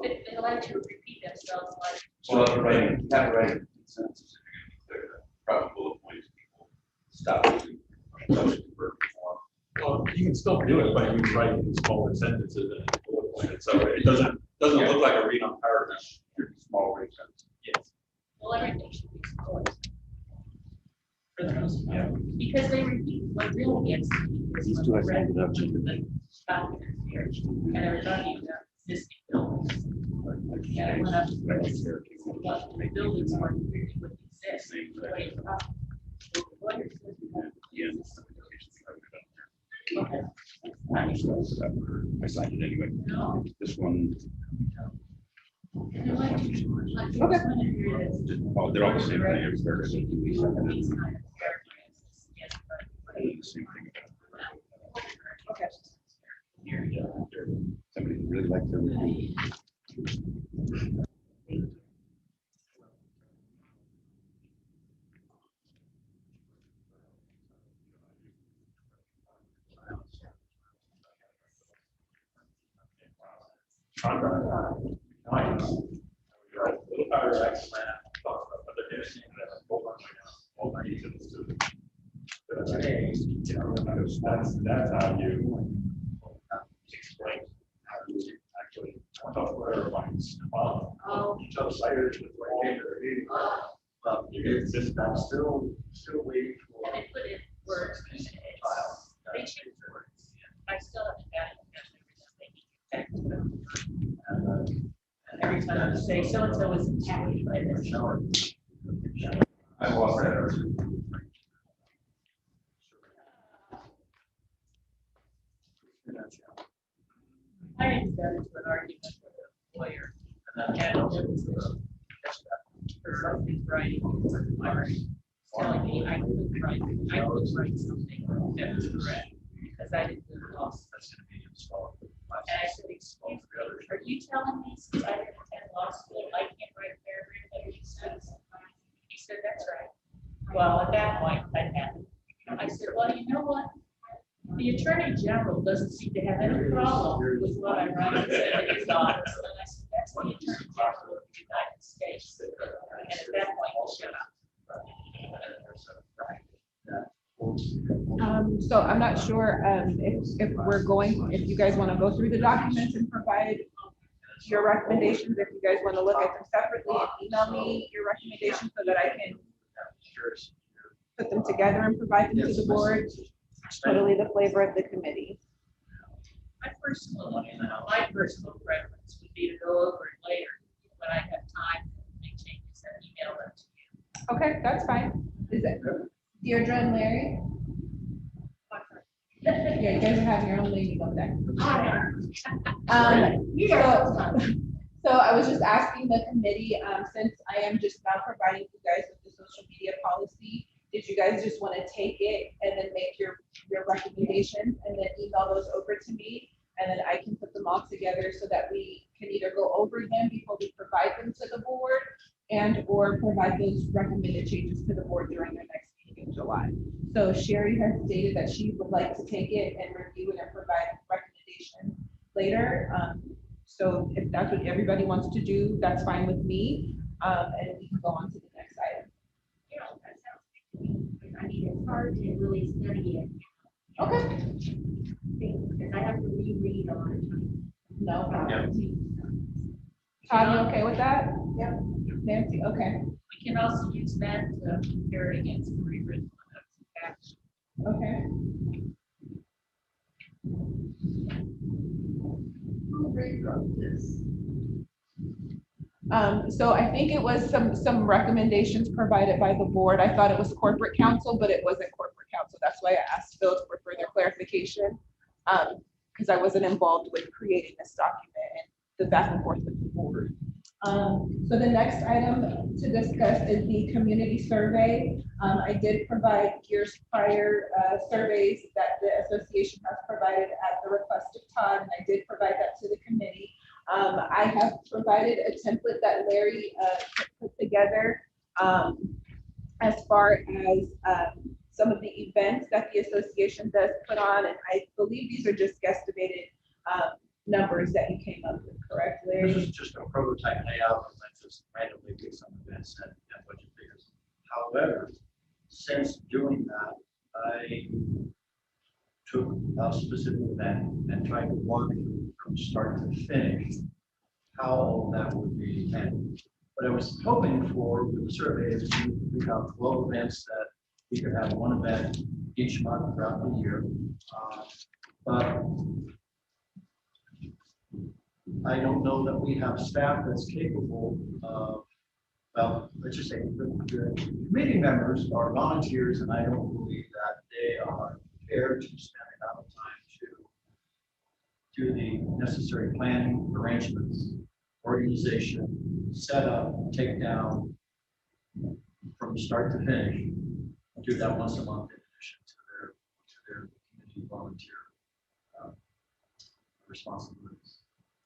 They like to repeat themselves like. So writing, have writing consensus, if you're gonna be clear, probably bullet points, people stop using substitute verb form. Well, you can still do it, but you can write in smaller sentences and bullet point it, so it doesn't look like a read on paragraph. Small rate sentence. Yes. Well, everything should be smaller. For the most part, because they repeat what really gets. These two I signed it up to. And everybody existing buildings. And I went up to what buildings are would exist. Okay. I signed it anyway. No. This one, Okay. oh, they're all the same thing. Every paragraph. The same thing. Okay. Somebody really likes their review. That's how you explain how you actually talk about everybody's. Each other cited with it's just I'm still waiting for. And they put in words. They change words. I still haven't gotten it. Every time you say so-and-so was attacked by this. I lost that. I didn't get into an argument with a lawyer. And something writing, telling me I couldn't write something that was correct because I didn't do the law. And I said, excuse me, are you telling me since I didn't attend law school, I can't write a paragraph that makes sense? He said, that's right. Well, at that point, that happened. I said, well, you know what? The Attorney General doesn't seem to have any problem with what I write and say in his office. And I said, that's the Attorney General of the United States. And at that point, he shut up. So I'm not sure if you guys want to go through the documents and provide your recommendations, if you guys want to look at them separately and email me your recommendations so that I can put them together and provide them to the board. Totally the flavor of the committee. My personal preference would be to go over it later when I have time to make changes and email them to you. Okay, that's fine. Is it Deirdre and Larry? Yeah, you guys are having your own lady go there. So I was just asking the committee, since I am just now providing you guys with the social media policy, did you guys just want to take it and then make your recommendations and then email those over to me? And then I can put them all together so that we can either go over them before we provide them to the board and or provide those recommended changes to the board during the next meeting in July. So Sherry has stated that she would like to take it and review it and provide recommendations later. So if that's what everybody wants to do, that's fine with me. And we can go on to the next item. You know, that sounds good. I mean, it's hard to really study it. Okay. Because I have to reread a lot of times. No problem. Todd, you okay with that? Yep. Nancy, okay. We can also use that to compare it against the rewritten one. Okay. Who rewrote this? So I think it was some recommendations provided by the board. I thought it was corporate counsel, but it wasn't corporate counsel. That's why I asked Phil for further clarification. Because I wasn't involved with creating this document and the back and forth with the board. So the next item to discuss is the community survey. I did provide years prior surveys that the association has provided at the request of Todd, and I did provide that to the committee. I have provided a template that Larry put together as far as some of the events that the association does put on, and I believe these are just guesstimated numbers that you came up with, correct, This Larry? is just a prototype layout, and I just randomly pick some events and budget figures. However, since doing that, I took a specific event and tried to walk through from start to finish how all that would be handled. What I was hoping for with the survey is we have 12 events that we could have one event each month throughout the year. But I don't know that we have staff that's capable of, well, let's just say the committee members are volunteers, and I don't believe that they are prepared to spend enough time to do the necessary planning, arrangements, organization, set up, take down from start to finish. Do that once a month in addition to their committee volunteer responsibilities.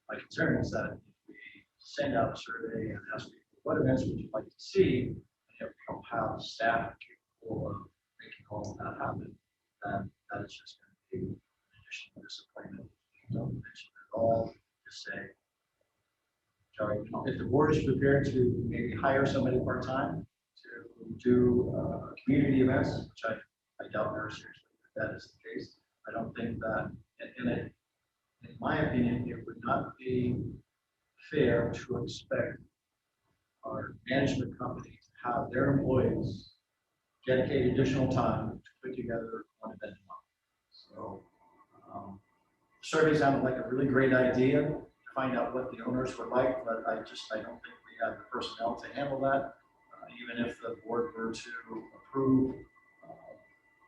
My concern is that if we send out a survey and ask people, what events would you like to see? And if we don't have staff capable of making all of that happen, then that is just going to be an additional disappointment. Don't mention at all to say, sorry, if the board is prepared to maybe hire somebody part-time to do community events, which I doubt very seriously that that is the case. I don't think that, in my opinion, it would not be fair to expect our management company to have their employees dedicate additional time to put together one event a month. So survey sounded like a really great idea to find out what the owners would like, but I don't think we have the personnel to handle that. Even if the board were to approve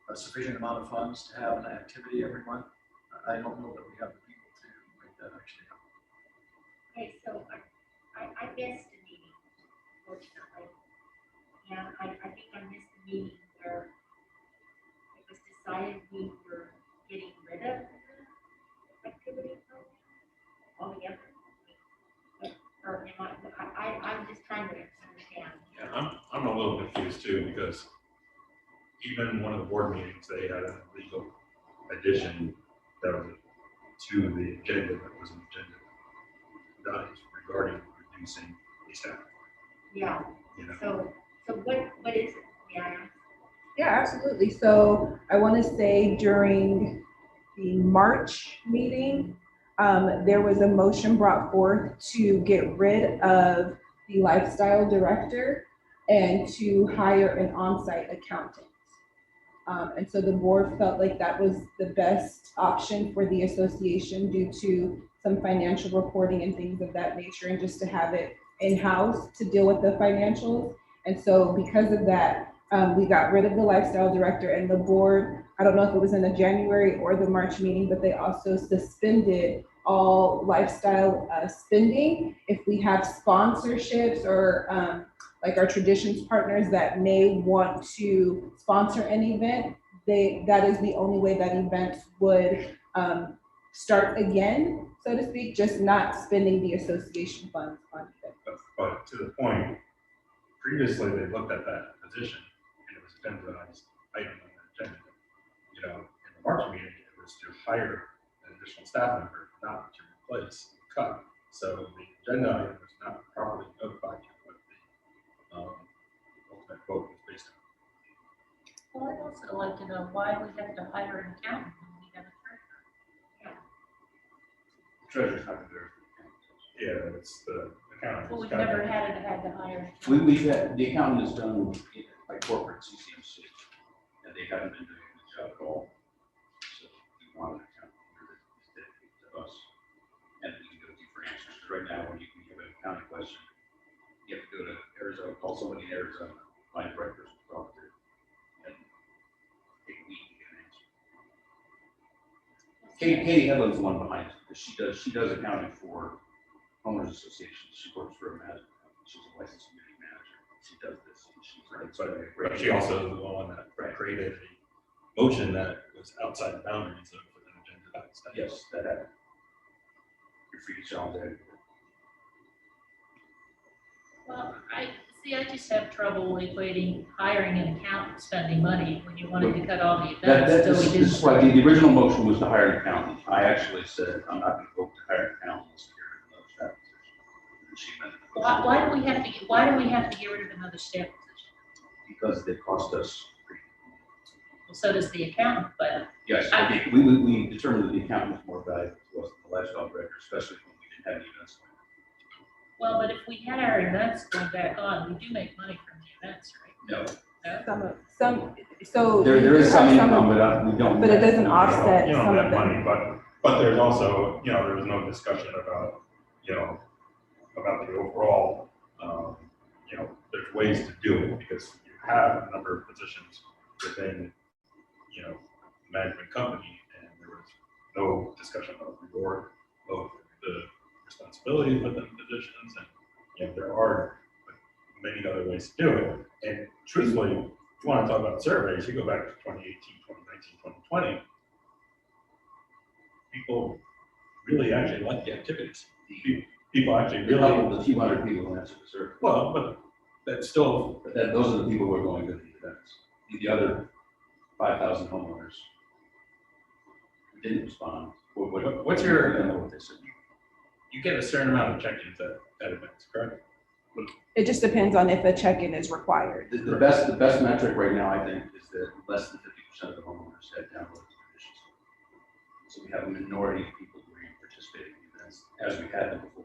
a sufficient amount of funds to have an activity every month, I don't know that we have the people to make that actually happen. Okay, so I missed the meeting, fortunately. And I think I missed the meeting where it was decided we were getting rid of the activity program altogether. Or am I'm just trying to understand. Yeah, I'm a little confused too, because even one of the board meetings, they had a legal addition that was to the agenda that was an agenda that is regarding reducing the staff. Yeah, You know, so what is it? Yeah. Yeah, absolutely. So I want to say during the March meeting, there was a motion brought forth to get rid of the lifestyle director and to hire an on-site accountant. And so the board felt like that was the best option for the association due to some financial reporting and things of that nature, and just to have it in-house to deal with the financials. And so because of that, we got rid of the lifestyle director, and the board, I don't know if it was in the January or the March meeting, but they also suspended all lifestyle spending. If we have sponsorships or like our traditions partners that may want to sponsor an event, that is the only way that events would start again, so to speak, just not spending the association funds on events. but to the point, previously they looked at that position and it was a standardized item on the agenda. You know, in the March meeting, it was to hire an additional staff member, not to replace the cut. So the agenda item was not properly notified to what the ultimate vote was based on. Well, I'd also like to know why we have to hire an accountant when we have a treasurer. The treasurer's not there. Yeah, it's the accountant. Well, we've never had to hire. We've had, the accountant is done by corporate CCMC, and they haven't been doing the job at all. So we want an accountant that is dedicated to us, and we can go to for answers. Right now, when you have an accounting question, you have to go to Arizona, call somebody in Arizona, find the right person to talk to, and take a week to get an answer. Katie Hedlund's the one behind it, because she does accounting for homeowners associations. She works for a manager. She's a licensed community manager. She does this. And she's Right, but she also is the one that created a motion that was outside the boundaries of an agenda. yes, that happened. You're free to challenge that. Well, See, I just have trouble equating hiring an accountant, spending money when you wanted to cut all the That, events. so we this didn't- is why the original motion was to hire an accountant. I actually said, I'm not gonna vote to hire an accountant unless we get rid of another staff position. And she amended the motion. Why do we have to, why do we have to get rid of another staff position? Because they cost us. Well, so does the accountant, but Yes, I think we determined that the accountant was more valuable to us than the lifestyle director, especially when we didn't have any events. well, but if we had our events going back on, we do make money from the events, right? No, No? So. there you is have some income, but we don't. But it doesn't offset You some don't of have them. money, but there's also, there was no discussion about, about the overall, there's ways to do it because you have a number of positions within, management company, and there was no discussion about reward of the responsibilities within positions, and there are many other ways to do it. And truthfully, if you want to talk about surveys, you go back to 2018, 2019, 2020, people really actually like the activities. People actually Really, really, the few hundred people who answered the survey. well, but that's still, But those are the people who are going to the events. The other 5,000 homeowners who didn't respond. What's your- I don't know what they said. you get a certain amount of check-ins at events, correct? It just depends on if a check-in is required. The best metric right now, I think, is that less than 50% of the homeowners had downloaded the conditions. So we have a minority of people who are participating in events as we had them before.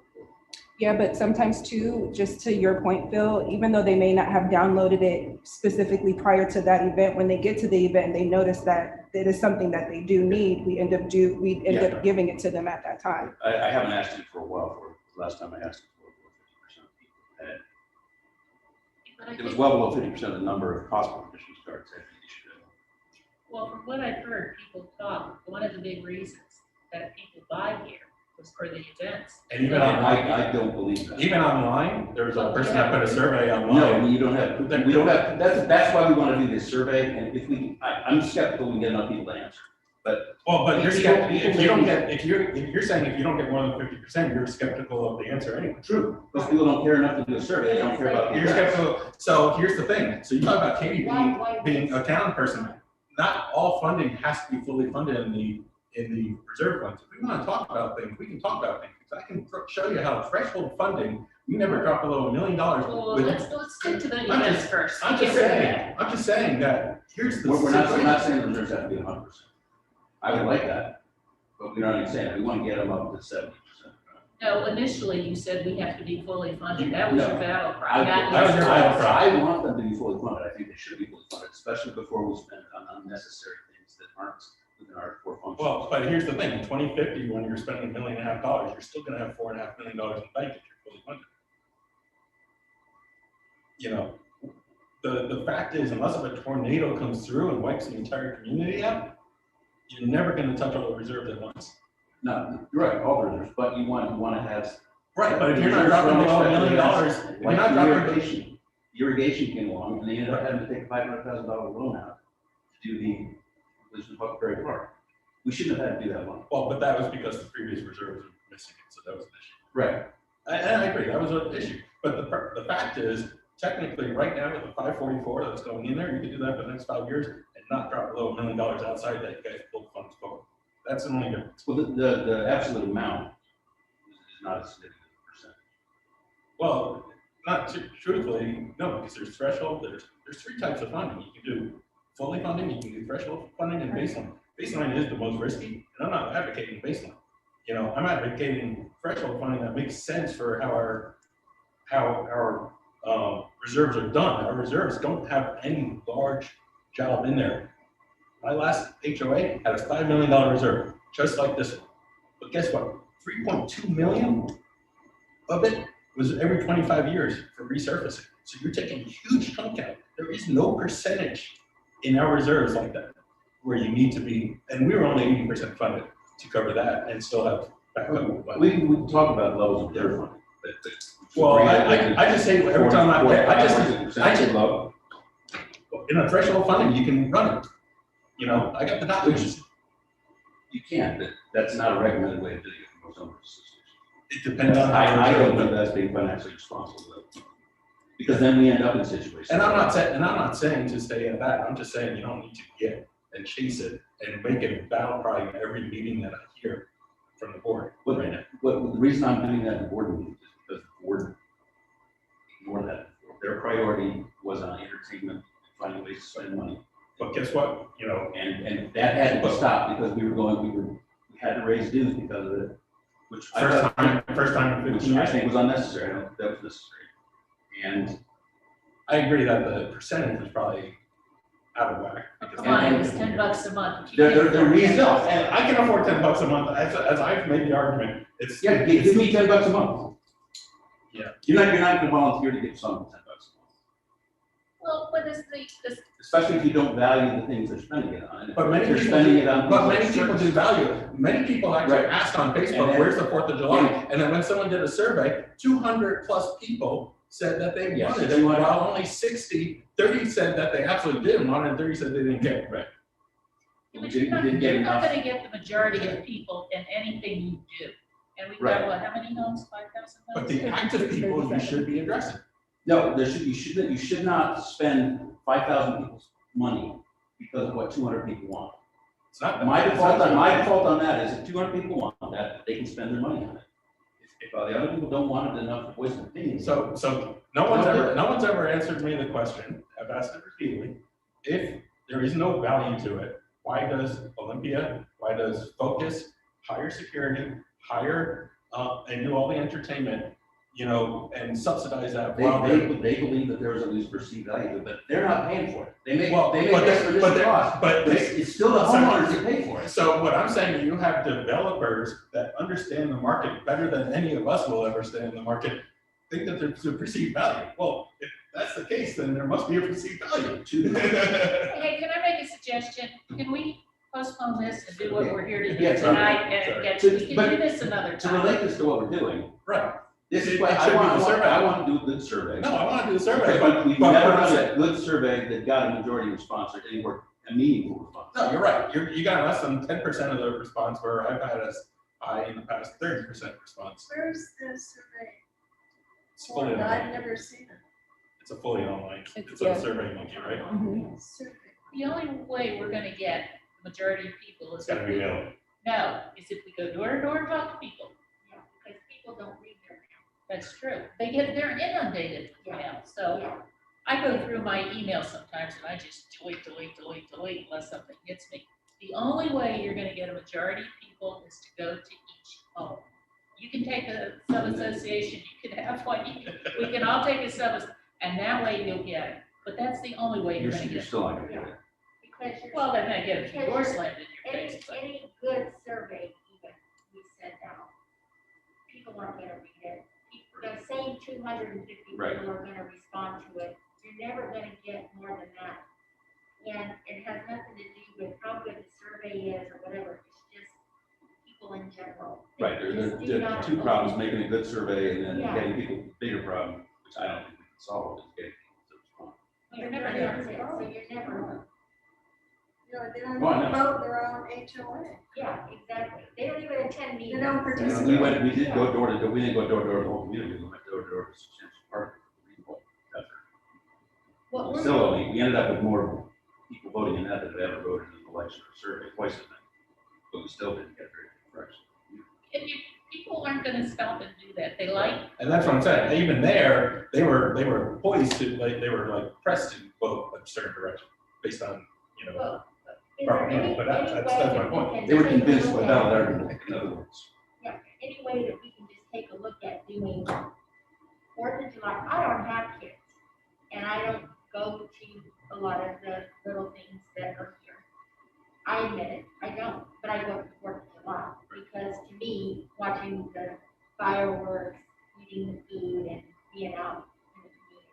Yeah, but sometimes too, just to your point, Phil, even though they may not have downloaded it specifically prior to that event, when they get to the event, they notice that it is something that they do need, we end up giving it to them at that time. I haven't asked him for a while. Last time I asked him for 50% of people had. But I It was think, well below 50% of the number of hospital admission starts had been issued. well, from what I've heard people talk, one of the big reasons that people buy here was for the events. And even online, I don't believe that. even online, there was a person that put a survey No, online. you don't have, we don't have, that's why we want to do this survey, and if I'm skeptical we get enough people to answer. Well, but you're People- skeptical, people if you don't maybe- get, if you're saying if you don't get more than 50%, you're skeptical of the answer anyway. True. Because people don't care enough to do a survey, they don't care about the You're events. skeptical, so here's the thing, so you talk about Katie Why- being a town person, not all funding has to be fully funded in the reserve funds. If we want to talk about things, we can talk about things. I can show you how threshold funding, we never drop below $1 million. Well, with- let's stick to the I'm events just- first. I'm just saying that, here's the. We're situation. not saying the reserves have to be 100%. I would like that, but we're not even saying that, we want to get them up to 70%. No, initially you said we have to be fully funded. That was your No. battle cry. That was your battle cry. I want them to be fully funded, I think they should be fully funded, especially before we spend on unnecessary things that aren't within our core functions. Well, but here's the thing, in 2050, when you're spending $1.5 million, you're still gonna have $4.5 million in the bank if you're fully funded. The fact is, unless a tornado comes through and wipes the entire community out, you're never gonna touch all the reserves at once. No, you're right, all reserves, but you want to have. Right, but if you're not dropping below $1 million, if you're not dropping. Irrigation came along, and they ended up having to take a $500,000 loan out to do the, Lisbon Huckleberry Park. We shouldn't have had to do that loan. Well, but that was because the previous reserves were missing it, so that was an issue. Right. And I agree, that was an issue. But the fact is, technically, right now with the 544 that's going in there, you can do that for the next 5 years and not drop below $1 million outside that you guys pulled funds for. That's the only difference. Well, the absolute amount is not a significant percentage. Well, not truthfully, no, because there's threshold, there's three types of funding. You can do fully funding, you can do threshold funding, and baseline. Baseline is the most risky, and I'm not advocating baseline. I'm advocating threshold funding that makes sense for how our reserves are done. Our reserves don't have any large job in there. My last HOA had a $5 million reserve, just like this one. But guess what? 3.2 million of it was every 25 years for resurfacing. So you're taking a huge chunk out. There is no percentage in our reserves like that where you need to be, and we were only 80% funded to cover that and still have backup. We can talk about levels of their funding. Well, I just say every time I just low. in a threshold funding, you can run it. I got the documents. You can, but that's not a recommended way of doing it for most owners. It depends on how I you're don't doing think it. that's being financially responsible. Because then we end up in situations. And I'm not saying to stay at that, I'm just saying you don't need to get and chase it and make it a battle cry in every meeting that I hear from the board But, right now. but the reason I'm doing that in board meetings is because the board ignored that. Their priority was on entertainment, and finding ways to spend money. But guess what, you know, And that had to stop because we had to raise dues because of it. Which first time in which 15 I years. think was unnecessary. I don't think that was necessary. And I agree that the percentage is probably out of whack. because- Come on, it was $10 a month. they're reasonable. No, and I can afford $10 a month, as I've made the argument, it's. Yeah, give me $10 a month. Yeah. You're not gonna volunteer to give someone $10 a month, Well, what is this, especially if you don't value the things they're spending it on. But many If you're people spending do, it on. but things many like people do services. value it. Many people actually Right. asked on And Facebook, then- where's the 4th of July? And then when someone did a survey, 200+ people said that they Yes, wanted they it, want it. while only 30 said that they absolutely didn't want it, and 30 said they didn't care. Right. but We didn't get you're not enough. gonna get the majority of people in anything you do. And we've got, Right. what, how many homes, 5,000 But homes? the active people you should be addressing. No, you should not spend 5,000 people's money because of what 200 people want. It's not. My it's default not- on that is if 200 people want that, they can spend their money on it. If the other people don't want it enough to voice an opinion. So no one's ever answered me the question, I've asked it repeatedly, if there is no value to it, why does Olympia, why does Focus hire security, hire, and do all the entertainment, you know, and subsidize that while They they're. believe that there is at least perceived value, but they're not paying for it. They may Well, pay but extra they- but they- cost, but but they- it's still the homeowners that pay for it. So what I'm saying, you have developers that understand the market better than any of us will ever understand the market, think that there's a perceived value. Well, if that's the case, then there must be a perceived value. Hey, can I make a suggestion? Can we postpone this and do what we're here to do Yeah, sorry, tonight? sorry. And get, To- we can but do this another To time. relate this to what we're doing, Right. this is It what should I be want, the survey. I want to do a good survey. No, I want to do the survey, But we've but never what I'm done a good survey that got a majority response or anywhere, a meaningful response. no, you're right. You got less than 10% of the response where I've had as high in the past 30% response. Where's the survey? It's fully I've online. never seen it. It's a fully online. It's- It's a yeah. survey monkey, right? Mhm. Survey. The only way we're gonna get the majority of people It's is gotta if be we, mailed. no, is if we go door to door and talk to people. Yeah, because people don't read their mail. That's true. They're inundated with mail, so Yeah. I go through my email sometimes and I just delete unless something hits me. The only way you're gonna get a majority of people is to go to each home. You can take a sub-association, you can have one, we can all take a and that way you'll get it. But that's the only way you're gonna You're get it. still not gonna get it. Because you're. Well, then I get a few door slammed in your Any, face, but any good survey even we send out, people aren't gonna read it. The same 250 Right. people are gonna respond to it. You're never gonna get more than that. And it has nothing to do with how good the survey is or whatever, it's just people in general. They Right, just do there are not two problems, open- making a good survey and then Yeah. getting people, bigger problem, which I don't think we can solve, is getting people to respond. you're never That's gonna. it. So you're never, You know, they don't Well, I even know. vote their own HOA. yeah, exactly. They don't even attend They meetings. don't participate. We did go door to door, we didn't go door to door to the whole community, we went door to door to substantial part of the people. What we're Still, doing- we ended up with more people voting in that than we ever voted in an election or survey, twice as many. But we still didn't get very good direction. People aren't gonna stop and do that. They like, And that's what I'm saying. Even there, they were poised to, like, they were like pressed to vote a certain direction based on, you know. Well, is there Right, any, but that's any my way that point. we can They were take a convinced look without at- learning, in other words. Yeah, any way that we can just take a look at doing 4th of July, I don't have kids. And I don't go to a lot of the little things that are here. I admit it, I don't, but I go to 4th of July, because to me, watching the fireworks, eating the food and being out in the community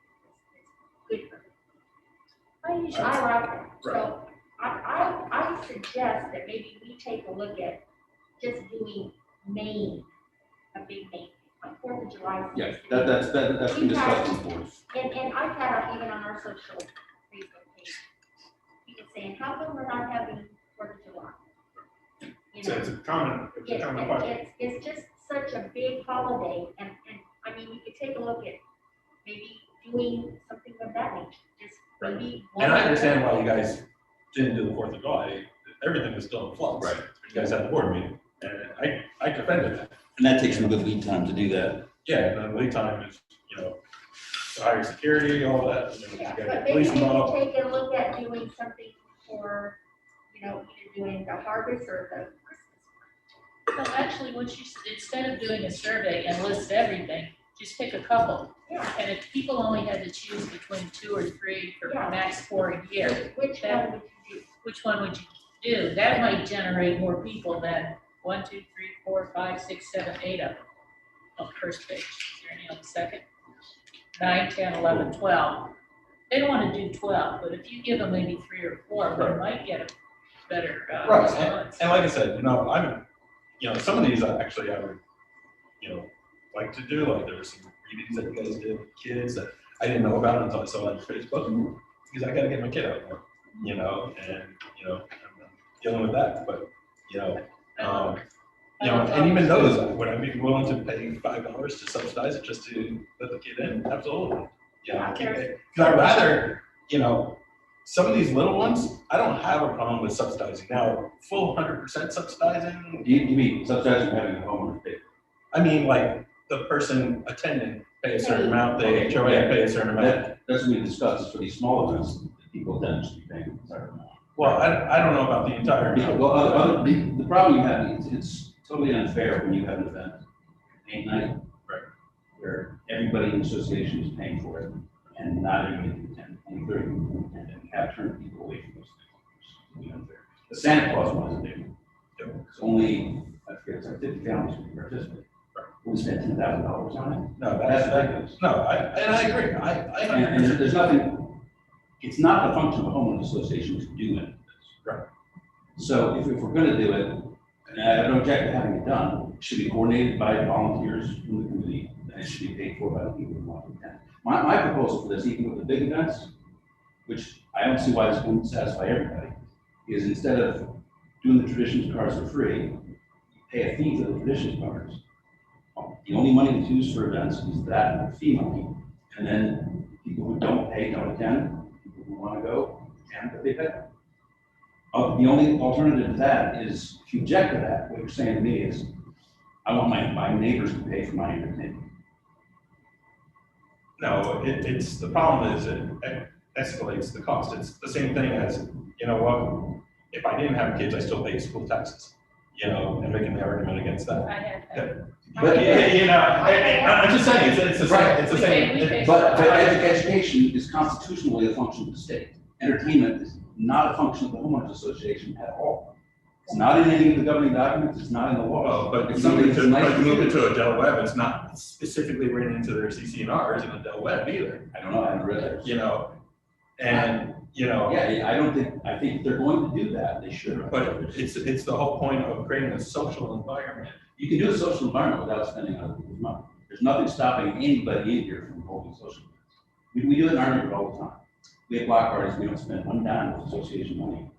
is good for me. I like that, so I suggest that maybe we take a look at just doing Maine, a big Maine, like 4th of July. Yeah, that's been discussed before. And I've had, even on our social Facebook page, people saying, how come we're not having 4th of July? You So know, it's a common question. it's just such a big holiday, and I mean, you could take a look at maybe doing something of that nature, just maybe. And I one- understand why you guys didn't do the 4th of July. Everything was still in flux. Right. You guys had the board meeting, and I defended that. And that takes some good lead time to do that. Yeah, and then lead time is, higher security, all that. You Yeah, gotta but get maybe police we involved. can take a look at doing something for, either doing the harvest or the Christmas. Well, actually, what you, instead of doing a survey and list everything, just pick a couple. Yeah. And if people only had to choose between 2 or 3 for Yeah. max 4 a year, Which one would you do? which one would you do? That might generate more people than 1, 2, 3, 4, 5, 6, 7, 8 of them on the first page. Is there any on the second? 9, 10, 11, 12. They don't want to do 12, but if you give them maybe 3 or 4, they might get a better Right, response. and like I said, some of these actually I would, like to do, like there were some readings that you guys did with kids that I didn't know about until I saw it on Facebook, because I gotta get my kid out more, I'm dealing with that, but, and even those, would I be willing to pay $5 to subsidize it just to let the kid in? Absolutely. Because I'd rather, some of these little ones, I don't have a problem with subsidizing. Now, full 100% subsidizing, You mean subsidizing having a homeowner pay? I mean, like, the person attending pay a certain amount, the HOA pay a certain amount. That's what we discussed for these small events, that people then should be paying a certain amount. Well, I don't know about the entire amount. Well, the problem you have is it's totally unfair when you have an event, paint night. Right. Where everybody in the association is paying for it, and not everybody can attend, and they're, and you have turned people away from those things. It's really unfair. The Santa Claus one is different. It's only, I forget, it's like 50 families who participate. We spent $10,000 on it. No, That's ridiculous. No, I agree. And there's nothing, it's not the function of a homeowners association to do it. Right. So if we're gonna do it, and I don't object to having it done, it should be coordinated by volunteers from the committee, and it should be paid for by the people who want to attend. My proposal for this, even with the big events, which I don't see why this wouldn't satisfy everybody, is instead of doing the traditions cards for free, pay a fee for the traditions cards. The only money that's used for events is that fee money, and then people who don't pay don't attend, people who want to go attend, but they pay. The only alternative to that is, if you object to that, what you're saying to me is, I want my neighbors to pay for my entertainment. No, it's, the problem is it escalates the cost. It's the same thing as, if I didn't have kids, I still pay school taxes, and making the argument against that. I had that. But, I'm just saying, it's the same, it's the We same. pay- but education is constitutionally a function of the state. Entertainment is not a function of the homeowners association at all. It's not in any of the governing documents, it's not in the law. Well, but It's to something move that's nice to to move do. it to a Del Webb, it's not specifically written into their CC&Rs in a Del Webb either, I don't know, I haven't read it. and, Yeah, I think if they're going to do that, they should. but it's the whole point of creating a social environment. You can do a social environment without spending other people's money. There's nothing stopping anybody in here from holding social events. We do it in our neighborhood all the time. We have block parties, we don't spend one dime of association money.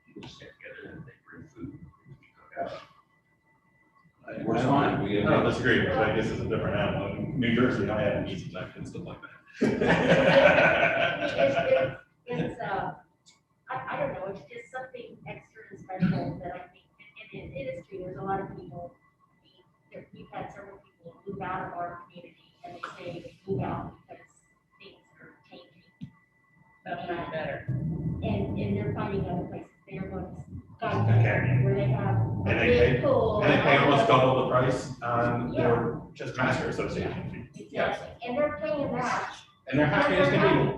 People just get together and they bring food, we cook out. It works fine. I don't disagree, but I guess it's a different animal. In New Jersey, I had an easy time and stuff like that. I don't know, it's just something extra and special that I think, and in industry, there's a lot of people, we've had several people move out of our community, and they say they move out because things are changing. That's much better. And they're finding other places, they're going to Okay. where they have a And they big pay- pool. And they pay almost double the price on Yeah. their just master association fee. Exactly, and they're paying that, And they're happy as can be.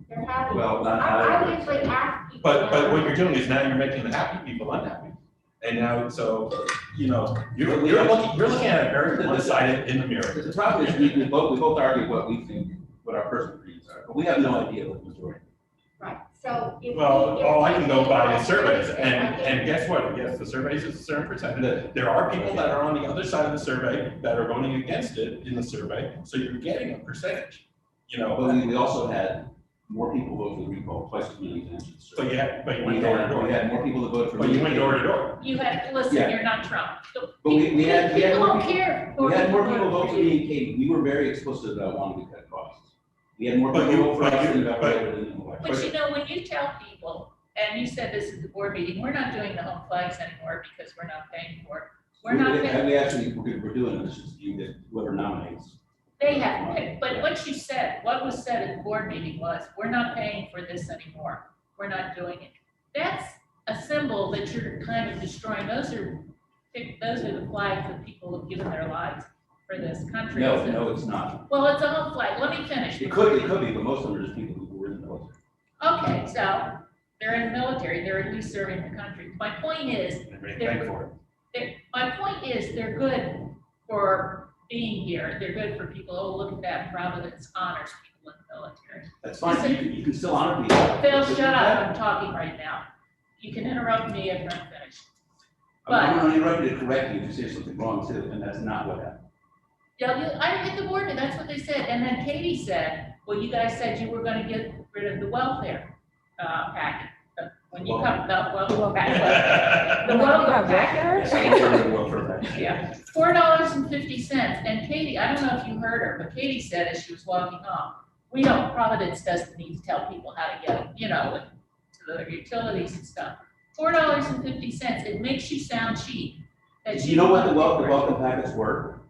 they're happy. Well, I usually ask people. But what you're doing is now you're making the happy people unhappy. And now, so, you're looking at it very one-sided in the mirror. The problem is, we both argue what we think, what our personal opinions are, but we have no idea what the majority. Right, so if. Well, all I can go by is surveys, I and think- guess what? Yes, the surveys is a certain percentage. There are people that are on the other side of the survey that are voting against it in the survey, so you're getting a percentage, But we also had more people vote for the recall, twice as many as answered. But you We went door to had door. more people that voted for. But you went door to door. You had, listen, Yeah. you're not Trump. But we had People more don't people- care. We had more people vote for me and Katie. We were very explicit about wanting to cut costs. We had more But people you- vote for but us you- than got but- voted in the election. But you know, when you tell people, and you said this at the board meeting, we're not doing the home flags anymore because we're not paying for it. We're not paying, We actually, we're doing this, just you get whoever nominates. they have, but what you said, what was said at the board meeting was, we're not paying for this anymore. We're not doing it. That's a symbol that you're kind of destroying. Those are the flags that people have given their lives for this country. No, it's not. Well, it's a home flag. Let me finish. It could be, but most of them are just people who were in the military. Okay, so they're in the military, they're at least serving the country. My point is, And they thank for it. my point is, they're good for being here. They're good for people, oh, look at that, Providence honors people in the military. That's fine, you can still honor people. Phil, shut up, I'm talking right now. You can interrupt me if I'm finished. I'm gonna interrupt you to correct you if you say something wrong too, and that's not what happened. Yeah, I hit the board, and that's what they said. And then Katie said, well, you guys said you were gonna get rid of the welfare, packet. When you come, the welfare packet. The You welfare have packet. welfare? Yeah, $4.50, and Katie, I don't know if you heard her, but Katie said as she was walking home, Providence doesn't need to tell people how to get, to the utilities and stuff. $4.50, it makes you sound cheap. that Do you know what the want to welcome packets were?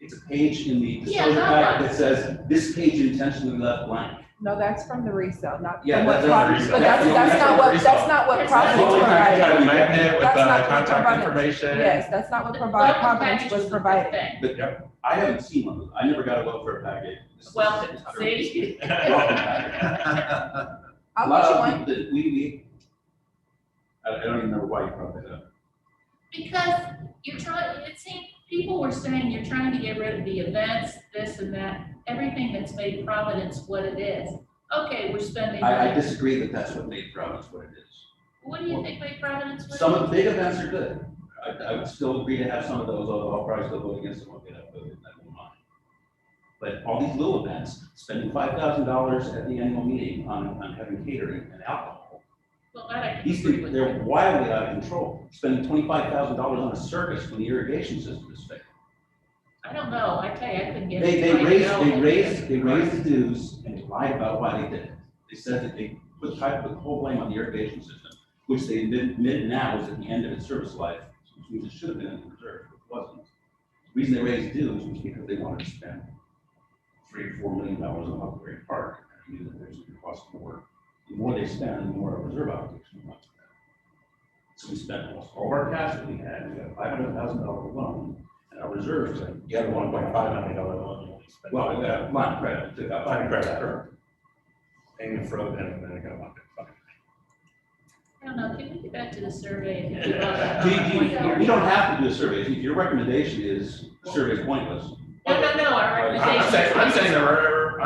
It's a page in the Yeah, disclosure that packet one. that says, this page intentionally left blank. No, that's from the resale, not. Yeah, from what that's not Pro- resale. But That's that's not what That's Providence not- Got provided. a magnet with That's not what contact Providence- information. Yes, that's not what The Providence welcome package was was a good provided. thing. But I haven't seen one of those. I never got a welfare packet. Well, see? Welcome packet. I'll A lot get you of one. people that I don't even remember why you brought that up. Because it seemed, people were saying you're trying to get rid of the events, this and that, everything that's made Providence what it is. Okay, we're spending I money. disagree that that's what made Providence what it is. What do you think made Providence what it is? Some of the big events are good. I would still agree to have some of those, although I'll probably still vote against them, I'll get outvoted, I don't mind. But all these little events, spending $5,000 at the annual meeting on having catering and alcohol, Well, that I can these agree things, with they're you. wildly out of control. Spending $25,000 on a circus when the irrigation system is failing. I don't know, I tell you, I couldn't get. They anybody to go. raised the dues and lied about why they did it. They said that they tried to put the whole blame on the irrigation system, which they admit now is at the end of its service life, which means it should have been in the reserve, but it wasn't. The reason they raised dues was because they wanted to spend $3 or $4 million on Huckleberry Park. And they knew that there's going to cost more. The more they spend, the more our reserve obligation wants. So we spent almost all of our cash that we had. We got a $500,000 loan, and our reserves like You had a $1.5 million loan. You only spent well, $5 million. line of credit, took out Line of credit, correct. Paying for it, and then it got $1.5 million. I don't know, can we get back to the survey? and think about You don't have to do a survey. If your recommendation is the survey is pointless. No, our recommendation. I'm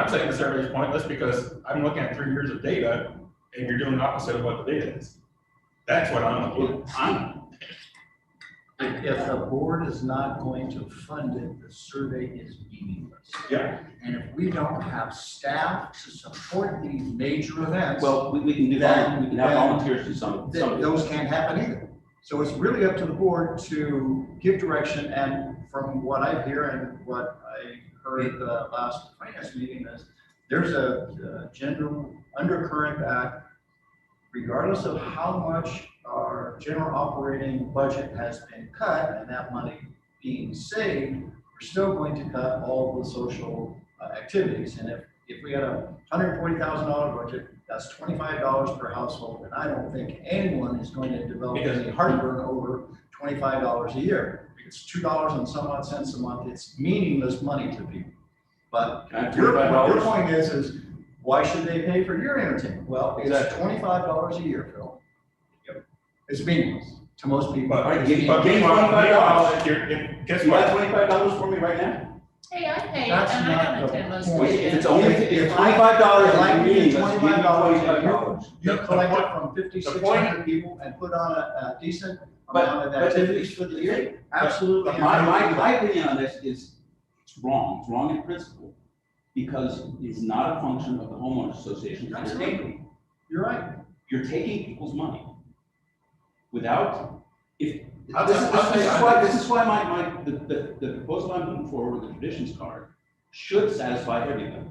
saying the survey is pointless because I'm looking at 3 years of data and you're doing the opposite of what the data is. That's what I'm looking at. If the board is not going to fund it, the survey is meaningless. Yeah. And if we don't have staff to support these major events, Well, we can do that. We can have volunteers do some. then those can't happen either. So it's really up to the board to give direction, and from what I hear and what I heard at the last finance meeting is, there's a general undercurrent that regardless of how much our general operating budget has been cut and that money being saved, we're still going to cut all the social activities. And if we had a $140,000 budget, that's $25 per household, and I don't think anyone is going to develop any heartburn over $25 a year. It's $2 and some odd cents a month. It's meaningless money to people. But Can I have your $25? point is, why should they pay for your entertainment? Well, it's Exactly. $25 a year, Phil. It's meaningless to most people. But Give me meanwhile, $25. guess You got what? $25 for me right now? Hey, I pay, That's and I not don't the attend most point. If it's meetings. only, if $25 If I is give you meaningless, give me $25, $25. You collect it from the 5,600 people and put on a decent But amount of if activities it's for the year. Absolutely. But my opinion on this is, it's wrong in principle, because it's not a function of the homeowners association. You're Absolutely. taking- You're right. You're taking people's money without, if, I'll this tell you, is why the proposal I'm putting forward with the traditions card should satisfy everybody.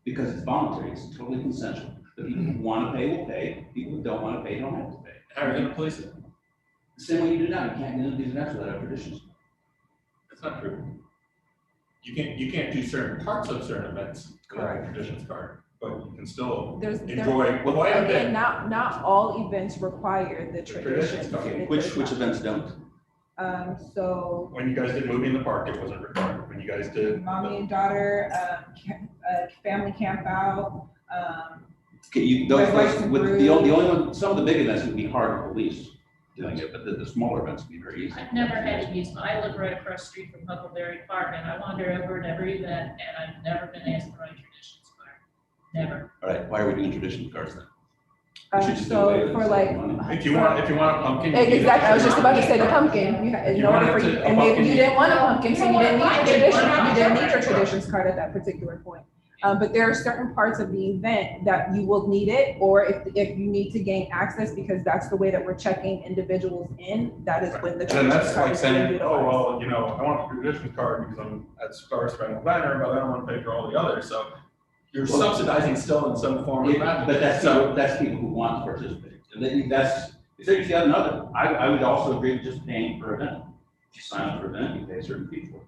Because it's voluntary, it's totally consensual. The people who want to pay will pay, people who don't want to pay don't have to pay. How are you gonna police it? The same way you do now, you can't get into these events without traditions. That's not true. You can't do certain parts of certain events without a Correct. traditions card, but you can still There- enjoy quite a Again, bit. not all events require the traditions traditions. come in. It Which does not. events don't? So When you guys did movie in the park, it wasn't required. When you guys did. mommy and daughter, family camp out, Okay, you, Red, white, and with blue. the only one, some of the big events would be hard to police doing it, but the smaller events would be very easy. I've never had to use, I live right across the street from Huckleberry Park, and I wander over at every event, and I've never been asked for my traditions card. Never. All right, why are we doing tradition cards then? We should just do away so with for it, like. save money. If you want a pumpkin. you need a Exactly, I was just about to say the tradition pumpkin, you had, If in you order wanted for to- you, a and maybe pumpkin, you didn't want a pumpkin, so you didn't need I a didn't tradition, want a you didn't need your tradition. traditions card at that particular point. But there are certain parts of the event that you will need it, or if you need to gain access, because that's the way that we're checking individuals in, that is when the And then traditions that's card like is being saying, utilized. oh, well, you know, I want the traditions card because I'm at Star Spangled Banner, but I don't want to pay for all the others, so you're Well, subsidizing still in some form or Yeah, fashion. but that's, So, that's people who want to participate. And then that's, if you have another, I would also agree with just paying per event. If you sign up for an event, you pay a certain fee for it.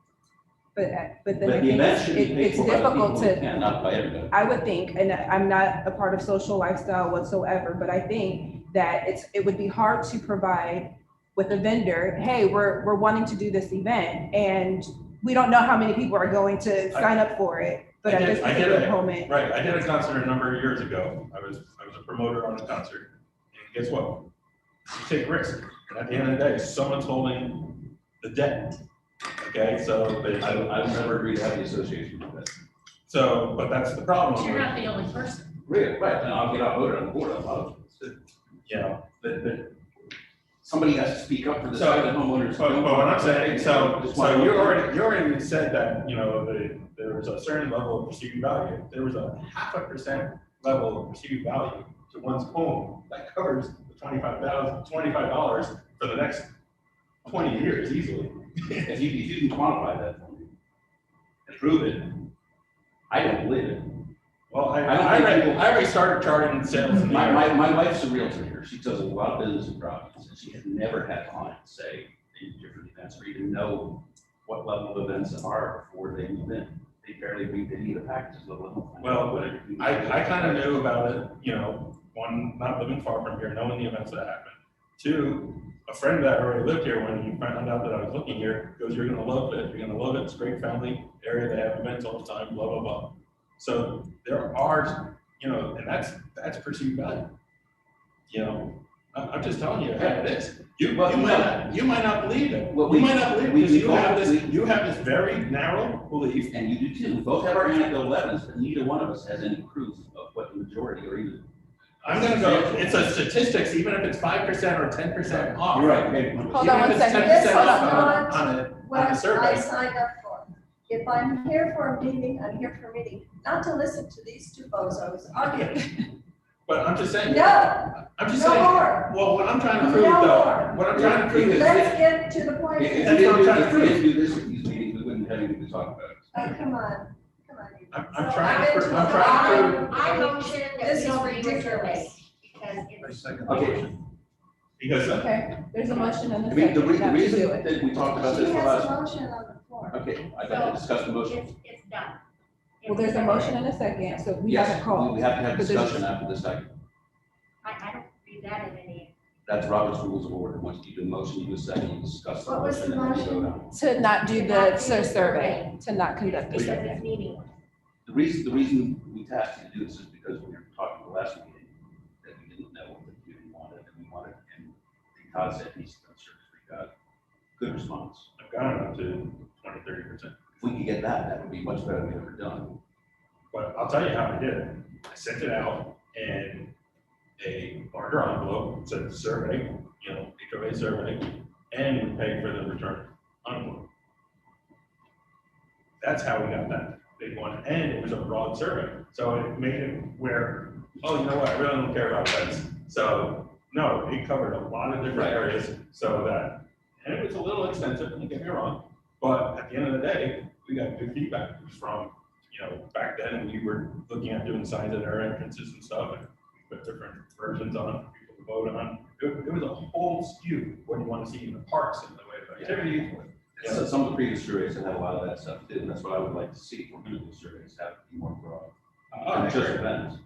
But then But I the think event should be paid it's for by the people difficult who to, can, not by everybody. I would think, and I'm not a part of social lifestyle whatsoever, but I think that it would be hard to provide with a vendor, hey, we're wanting to do this event, and we don't know how many people are going to sign up for it, but at this I did particular it. moment. Right, I did a concert a number of years ago. I was a promoter on a concert. And guess what? You take risks. And at the end of the day, someone's holding the debt. Okay, so I would never agree to have the association with that. so, but that's the But problem. you're not the only person. Really, right, and I'll get outvoted on the board, I'm out. You know, But somebody has to speak up for the So- side of homeowners. but what I'm saying, so Just want- you already said that, you know, there was a certain level of perceived value. There was a 0.5% level of perceived value to one's home that covers the $25 for the next 20 years easily. If you can quantify that for me and prove it, I don't believe it. Well, I don't think people- I already started charting sales. in the air. My wife's a realtor here. She does a lot of business in properties, and she has never had clients say in different events or even know what level of events are before they move in. They barely read any of the packages, let alone. Well, I kind of knew about it, you know, one, not living far from here, knowing the events that happened. Two, a friend that already lived here, when he found out that I was looking here, goes, you're gonna love it, you're gonna love it, it's a great family area, they have events all the time, blah, blah, blah. So there are, you know, and that's perceived value. You know, I'm just telling you, hey, it is. You might not believe it. Well, You might not believe it, we- because we you both- have this, we- you have this very narrow belief. And you do too. We both have our anecdotal evidence, but neither one of us has any proof of what the majority or even. I'm gonna go, it's a statistics, even if it's 5% or 10% off. You're right. Okay. Hold Even on if one it's second. 10% Hold off on. on a What I survey. signed up for. If I'm here for a meeting, I'm here for a meeting, not to listen to these two bozos arguing. But I'm just saying. No, I'm just no saying, more. well, what I'm trying to prove No though, more. what I'm trying to prove is, Let's get to the point. If That's we what I'm trying to didn't do this at these meetings, we wouldn't have anything to talk about. Oh, come on. I'm trying to prove, I motion that This we is don't read the survey, ridiculous. because it's. Okay. because Okay, there's a motion and a I mean, the second, now to reason do it. that we talked about She this the has a last, motion on the floor. okay, I got to discuss the motion. It's done. Well, there's a motion and a second, so we Yes, haven't called. we have to have But there's- discussion after this second. I don't read that in any. That's Robert's rules of order. Once you do a motion, you do a second, you discuss the What was motion, the and then you motion? vote on it. To not do To the not do the survey, survey. to not conduct the Because survey. it's meaningless. The reason we tasked you to do this is because when we were talking the last meeting, that we didn't know that you didn't want it, and we wanted, and Todd said he's done service, we got good response. I've gone up to 20-30%. If we could get that, that would be much better than we've ever done. But I'll tell you how I did it. I sent it out in a larger envelope, said survey, you know, HOA survey, and we paid for the return envelope. That's how we got that big one, and it was a broad survey, so it made it where, oh, you know what, I really don't care about events. So, no, it covered a lot of different Right. areas, so that, and it was a little expensive, don't get me wrong, but at the end of the day, we got good feedback from you know, back then, we were looking at doing signs at our entrances and stuff, and we put different versions on, for people to vote on. It was a whole skew, what you want to see in the parks in the way of activities. Yeah, so some of the previous surveys have had a lot of that stuff too, and that's what I would like to see. If we're gonna do surveys, have to be more broad. I Not just agree. events.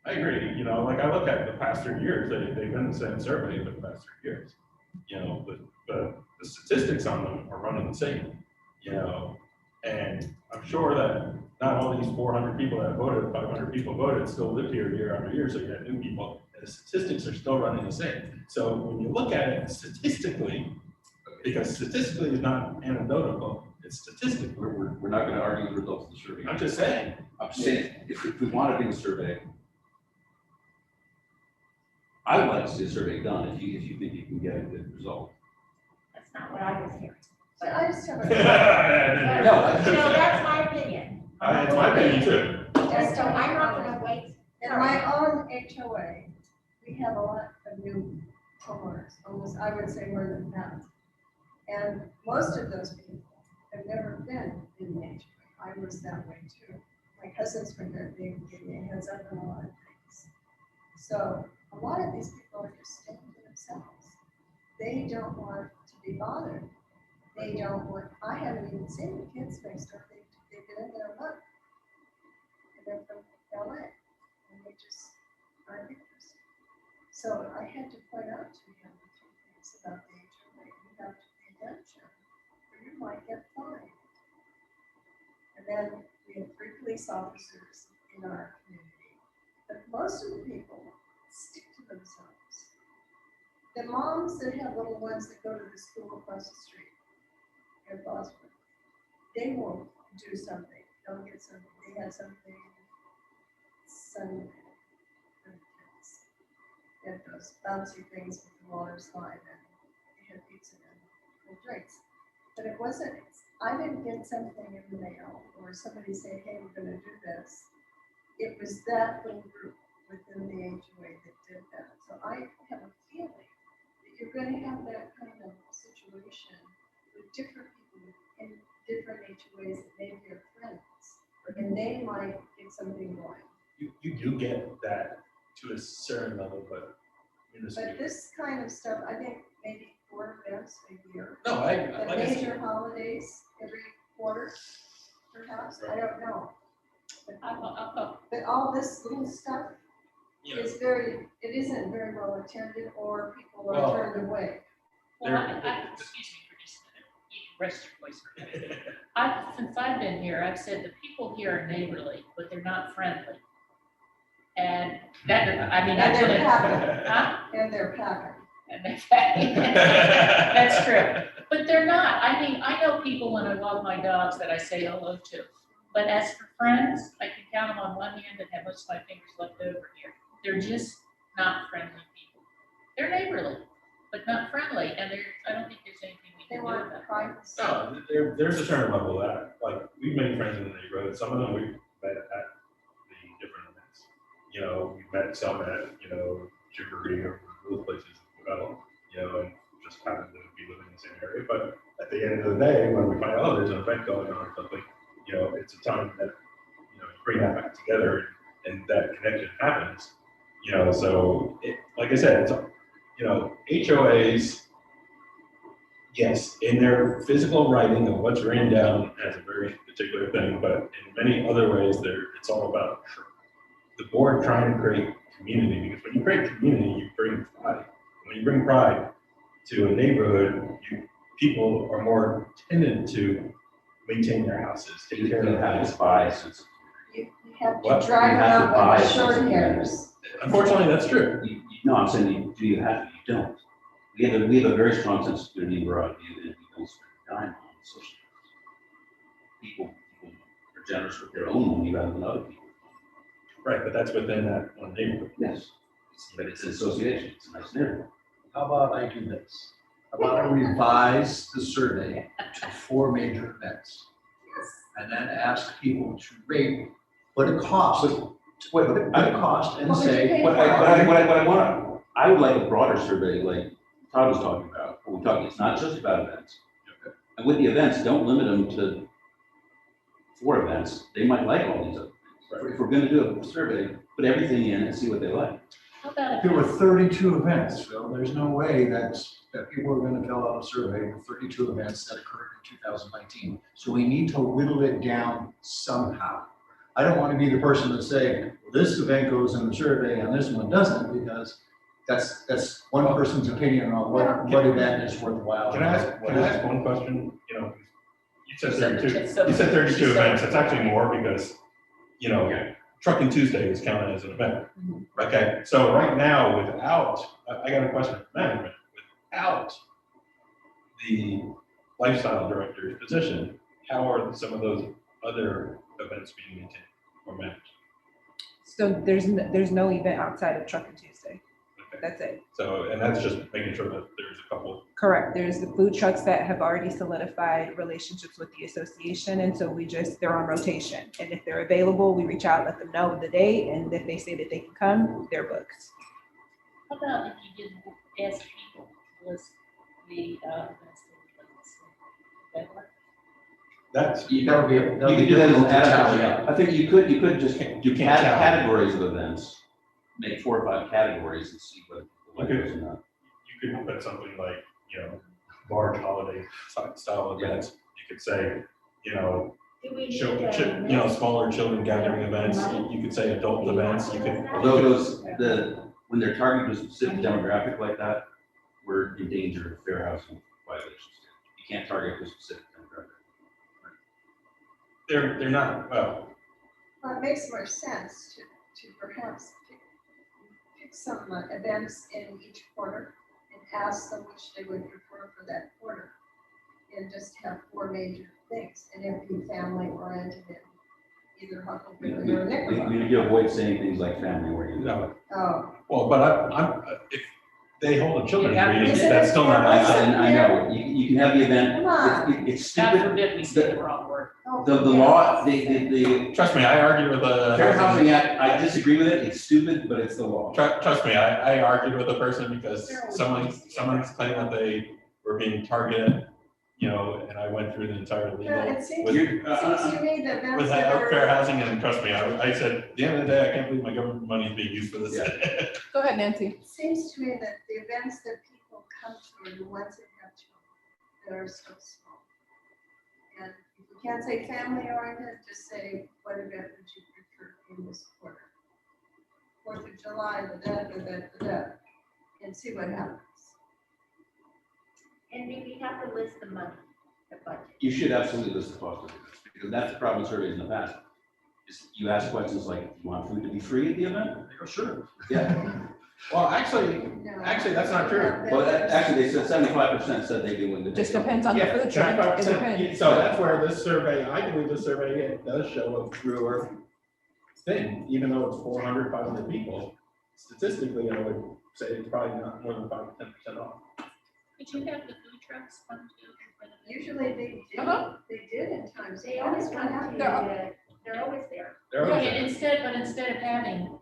I agree, you know, like I look at the past 3 years, they've been the same survey for the past 3 years. You know, the statistics on them are running the same, you know, and I'm sure that not all these 400 people that voted, 500 people voted, still live here year after year, so you have new people, and the statistics are still running the same. So when you look at it statistically, because statistically is not anecdotal, it's statistical. We're not gonna argue the results of the survey. I'm just saying. I'm just saying, if we want to do a survey, I would like to see a survey done if you think you can get a good result. That's not what I was hearing. But I just have a, You know, that's my opinion. It's my opinion too. And so I'm not gonna wait. in my own HOA, we have a lot of new homeowners, almost, I would say more than that. And most of those people have never been in the HOA. I was that way too. My cousins were there, they gave me a heads up on a lot of things. So a lot of these people are just staying to themselves. They don't want to be bothered. They don't want, I haven't even seen the kids next door, they've been in there a month. And they're from LA, and they just aren't interested. So I had to point out to him a few things about the HOA, you have to pay attention, or you might get fined. And then we have 3 police officers in our community, but most of the people stick to themselves. The moms that have little ones that go to the school across the street in Boston, they will do something, they'll get something, they had something Sunday for the kids. They had those bouncy things with the water slide and they had pizza and drinks. But it wasn't, I didn't get something in the mail or somebody say, hey, we're gonna do this. It was that little group within the HOA that did that. So I have a feeling that you're gonna have that kind of situation with different people in different HOAs that maybe are friends. And they might get something going. You do get that to a certain level, but in the But this kind of stuff, I think maybe 4 events a year. no, The like I said, major holidays every quarter, perhaps, I don't know. But all this little stuff you know, is very, it isn't very well attended or people Well, are turned away. Well, excuse me for just a minute, you can rest your voice for a minute. Since I've been here, I've said the people here are neighborly, but they're not friendly. And that, I mean, And that's they're really, packing, huh? and they're packing. And that's true, but they're not. I mean, I know people when I walk my dogs that I say hello to. But as for friends, I can count them on one hand and have most of my fingers left over here. They're just not friendly people. They're neighborly, but not friendly, and I don't think there's anything we They can do want about it. privacy. no, there's a certain level of that. Like, we've made friends in the neighborhood. Some of them we've met at the different events. You know, we've met some at, you know, Jimboree or those places as well, you know, and just happen to be living in the same area. But at the end of the day, when we find out there's an event going on or something, you know, it's a time that, you know, you bring that back together and that connection happens. You know, so it, like I said, it's, you know, HOAs, yes, in their physical writing of what's written down as a very particular thing, but in many other ways, it's all about the board trying to create community, because when you create community, you bring pride. When you bring pride to a neighborhood, people are more tended to maintain their houses, take care of their have houses. this bias. You have What? to drive You have to around buy with short something. hairs. Unfortunately, that's true. No, I'm saying, do you have to? You don't. We have a very strong sense of community where and we don't spend a dime on social. People are generous with their own money rather than other people. Right, but that's within that one neighborhood. Yes, but it's an association, it's a nice neighborhood. How about I do this? How about I revise the survey to 4 major events? And then ask people to rate what it costs, what it cost, and What would you say. pay What I want, I would like a broader survey, like Todd was talking about. What we're talking, it's not just about events. And with the events, don't limit them to 4 events, they might like all these other things. If we're gonna do a survey, put everything in and see what they like. How about There were 32 events, Phil. There's no way that people are going to fill out a survey with 32 events that occurred in 2019. So we need to whittle it down somehow. I don't want to be the person to say, well, this event goes in the survey and this one doesn't, because that's one person's opinion on what event is worthwhile. Can I ask one question? You know, you said You said 32, it's so- you said 32 she said- events, it's actually more because, you know, Trucking Tuesday is counted as an event. Okay, so right now, without, I got a question for management, without the lifestyle director's position, how are some of those other events being maintained or managed? So there's no event outside of Trucking Tuesday. Okay, That's it. so, and that's just making sure that there's a couple. Correct. There's the food trucks that have already solidified relationships with the association, and so they're on rotation. And if they're available, we reach out, let them know the date, and if they say that they can come, they're booked. How about if you did ask people to list the events they would like to see? That work? That's, You That would be, could do that as an tally ad. up. I think you could just You can't tally. categories of events, make 4 or 5 categories and see what like Okay. goes or not. you could put something like, you know, large holiday style events. You could say, you know, Do we need you know, smaller children gathering events. You could say adult events. You could. Although when they're targeted to a specific demographic like that, we're in danger of fair housing violations. You can't target a specific demographic. They're not, well, Well, it makes more sense to perhaps pick some events in each quarter and ask them which they would prefer for that quarter. And just have 4 major things, and it be family oriented in either We Huckleberry or Knickerbocker. need to avoid saying things like family oriented. no, Oh, well, but if they hold a children's Yeah, meeting, isn't that's it still not. fair? I know, you can have the event, come on. it's God stupid. forbid we say the wrong word. Oh, The yeah. law, the Trust me, I argued with the. Fair Housing Act, I disagree with it, it's stupid, but it's the law. Trust me, I argued with the person because someone's claiming that they were being targeted, you know, and I went through the entire Yeah, legal. it seems, With, seems to me that events with that are. fair housing, and trust me, I said, at the end of the day, I can't believe my government money is being used for this. Go ahead, Nancy. Seems to me that the events that people come to are the ones that have children that are so small. And if you can't say family oriented, just say, what event would you prefer in this quarter? 4th of July, and see what happens. And do we have to list the money, the budget? You should absolutely list the cost of it, because that's the problem with surveys in the past. Is you ask questions like, do you want food to be free at the event? They go, sure. Yeah, Well, actually, No. that's not true. well, actually, they said 75% said they'd be willing to. Just take it. depends on the Yeah, food truck. It 75%. depends. So that's where this survey, I believe this survey does show a true earth thing, even though it's 400, 500 people. Statistically, I would say it's probably not more than 5 to 10% off. Did you have the food trucks come to? Usually they did in times. They always What come to, happened? they're always there. They're Yeah, okay. and instead of having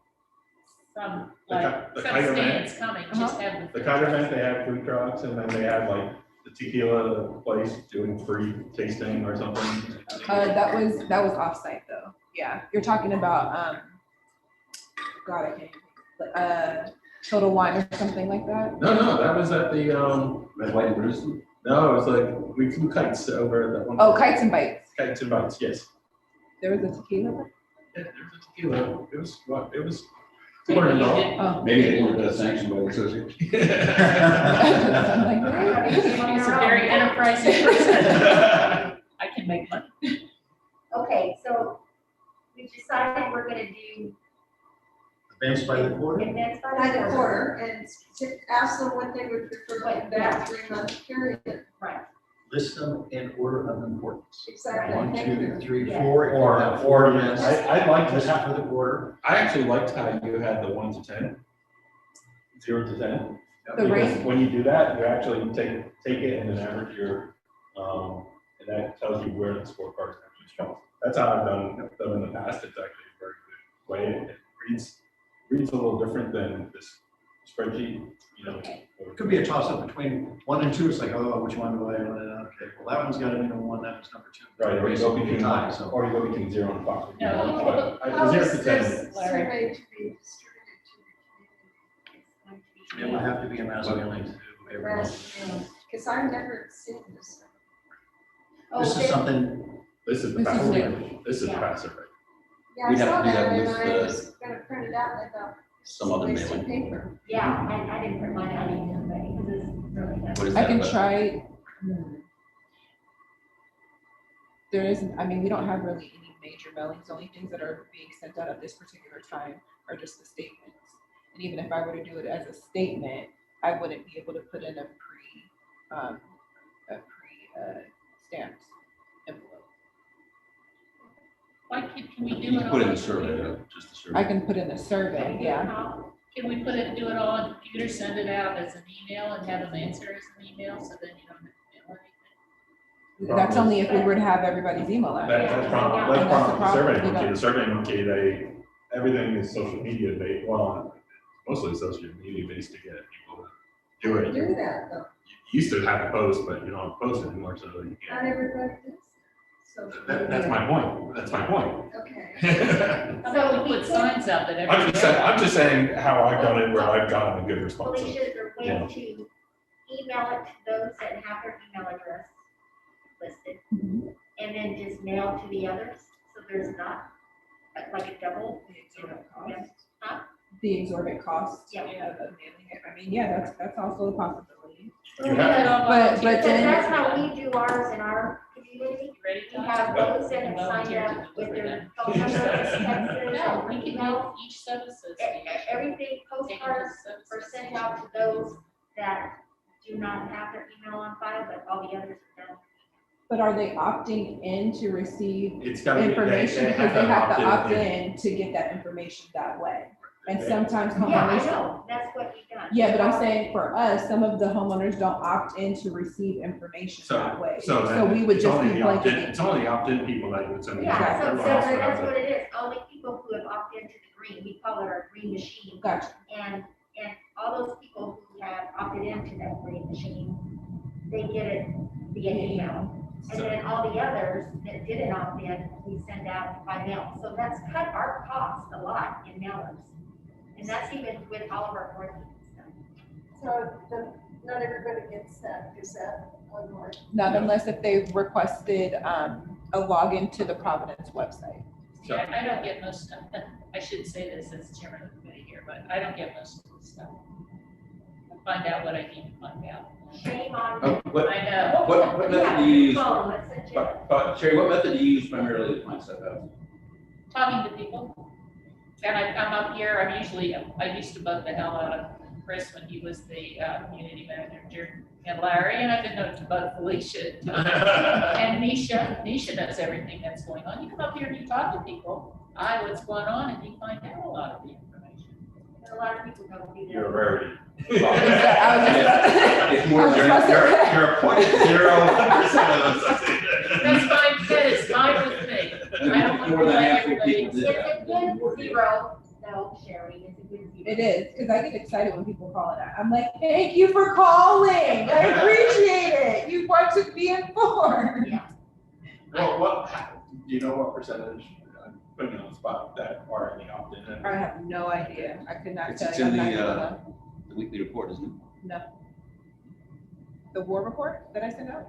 some, The like, the some kite event, stands coming, just have the. the food kite trucks. event, they had food trucks, and then they had like the tequila place doing free tasting or something. That was offsite though. Yeah, you're talking about, God, I can't, Total Wine or something like that. No, that was at the, Red, white, and blue. no, it was like, we flew kites over at that one. Oh, Kites and Bites. Kites and bites, yes. There was a tequila. Yeah, there was a tequila, it was, what, it was. Maybe you $200. did- Oh. Maybe they weren't sanctioned by the association. Something like that. He's a very enterprising person. I can make money. Okay, so we decided we're gonna do Events by the quarter? events By the quarter, and to ask them what they would prefer in that 3-month period. Right. List them in order of importance. Exactly. 1, Thank 2, you. 3, Yeah. 4. If you Or- have or 4 events, I'd like to list have- for the quarter. I actually liked how you had the 1 to 10, 0 to 10. The Because rate? when you do that, you actually take it and then average your, and that tells you where the scorecard is actually strong. That's how I've done them in the past. It's actually a very good way. It reads a little different than this spreadsheet, you know. Okay. It could be a toss up between 1 and 2. It's like, oh, which one do I want to, okay. well, that one's got to be number one, that was number two. Right, or you go between Time, one, so. or you go between 0 and 5. No. How Zero is to 10. this Larry. survey to be distributed to the community? It would have to be a mass mailing to everyone. Because I've never seen this. This is something, This is the This is passive, new. this is Yeah. passive, right? Yeah, I We'd have saw to do that that and with I the- was gonna print it out and I thought. Some other waste of mailing. paper. Yeah, I didn't print mine out either, but because it's really good. What is I that can about? try. There isn't, I mean, we don't have really any major mailings. The only things that are being sent out at this particular time are just the statements. And even if I were to do it as a statement, I wouldn't be able to put in a stamped envelope. Why can we do You it can all? put in the survey, just the survey. I can put in a survey, yeah. Can we put it, do it all on the computer, send it out as an email and have them answer as an email, so then you don't have to mail anything? That's only if we were to have everybody's email address. That's the problem, And that's the that's the problem with problem, Survey we Monkey, don't- the Survey Monkey, everything is social media based, well, mostly social media based to get people to do it. Do that though. You used to have a post, but you don't post anymore, so you Not can't. everybody does. Social That's media. my point, that's my point. Okay. How about we put signs out that I'm just saying how I've done it, where I've gotten a good response. Felicia, is there a Yeah. way to email it to those that have their email address listed? Mhm. And then just mail to the others, so there's not like a double? The exorbitant Yeah. cost. Huh? The exorbitant cost. Yeah. Of mailing it. I mean, yeah, that's also a possibility. You have- But Because then- that's how we do ours in our community. Ready We to have those that have signed volunteer to up do it with for their them. phone numbers, texts, No, we and can email. do each services. Everything, postcards are sent out to those that do not have their email on file, but all the others are done. But are they opting in to receive It's gotta be. information because they have to opt in. in to get that information that way? And They- sometimes Yeah, I homeowners, know, that's what we done. yeah, but I'm saying for us, some of the homeowners don't opt in to receive information So, that way. so So we would it's just only be the opt-in, blanketing. it's only the opt-in people that would send. Yeah, so Everyone else would have that's to- what it is, only people who have opted into the green, we call it our green machine. Gotcha. And all those people who have opted into that green machine, they get it via email. And then all the others that didn't opt in, we send out by mail. So that's cut our cost a lot in mailers. And that's even with all of our board meetings stuff. So not everybody gets that, is that online? Not unless if they've requested a login to the Providence website. Yeah, I don't get most stuff. I shouldn't say this as chairman of the committee here, but I don't get most of the stuff. I find out what I need to find out. Shame on Oh, you. what, I know. what method Yeah, do you use? call them, it's such a- But Sherry, what method do you use primarily to find stuff out? Talking to people. And I come up here, I used to bug the hell out of Chris when he was the community manager, and Larry, and I've been known to bug Felicia. And Nisha knows everything that's going on. You come up here and you talk to people, what's going on, and you find out a lot of the information. And a lot of people don't do that. You're a rarity. I was just- It's more I was than- about to- You're a 0.01% of us. That's fine, Ted, it's fine with me. I don't want to More than let half the everybody. people It's that a have good more than- zero, though, Sherry, it's a good zero. It is, because I get excited when people call it out. I'm like, thank you for calling. I appreciate it. You want to be informed. Yeah. Well, do you know what percentage, I'm putting you on the spot, that are in the opt-in? I have no idea. I could not It's tell it's you. in I'm not the, gonna know. the weekly report, isn't it? No. The war report that I sent out?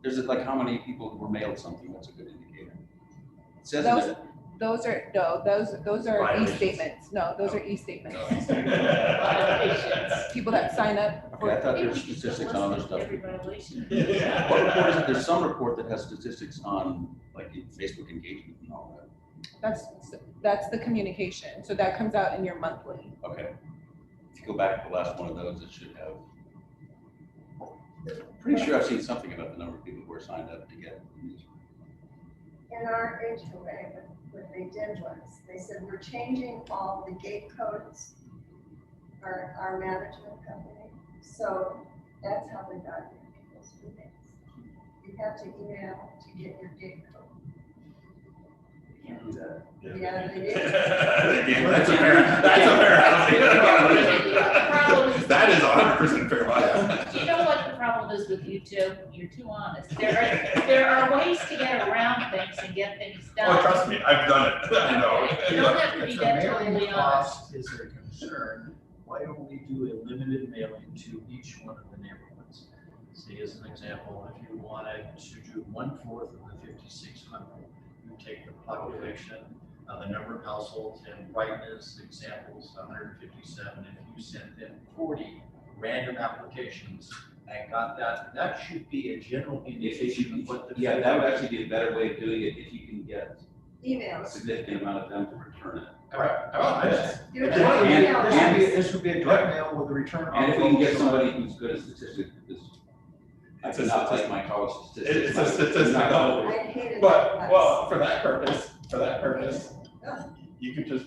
There's like how many people were mailed something, that's a good indicator. It says Those- that. Those are, no, those are Violations. e-statements. No, those are e-statements. Violations. People that sign up Okay, I for, thought there were statistics on other stuff. Every violation. What report is it? There's some report that has statistics on like Facebook engagement and all that's the communication. So that comes out in your monthly. that. Okay. If you go back to the last one of those, it should have. Pretty sure I've seen something about the number of people who are signed up to get news. In our HOA, what they did was, they said, we're changing all the gate codes, our management company. So that's how they got people's emails. You have to email to get your gate code. Can't do that. Yeah, they did. That's a fair housing. Problem is- That is 100% fair housing. Do you know what the problem is with you too. You're too honest. There are ways to get around things and get things Oh, done. trust me, I've done it, I know. You don't have to be If that the mailing totally honest. cost is a concern, why don't we do a limited mailing to each one of the neighborhoods? See, as an example, if you wanted to do 1/4 of the 5,600, you take the population, the number of households, and write as examples, 157. If you sent them 40 random applications and got that, that should be a general indication of what the. Yeah, that would actually be a better way of doing it if you can get a Emails. significant amount of them to return it. How about this? Do it This by would be- email. this would be a direct mail with a return. And if we can get somebody who's good at statistics, because I It's a cannot like statistic. my college statistics. It's a statistical, I hated but, that well, for that purpose, Yeah. you could just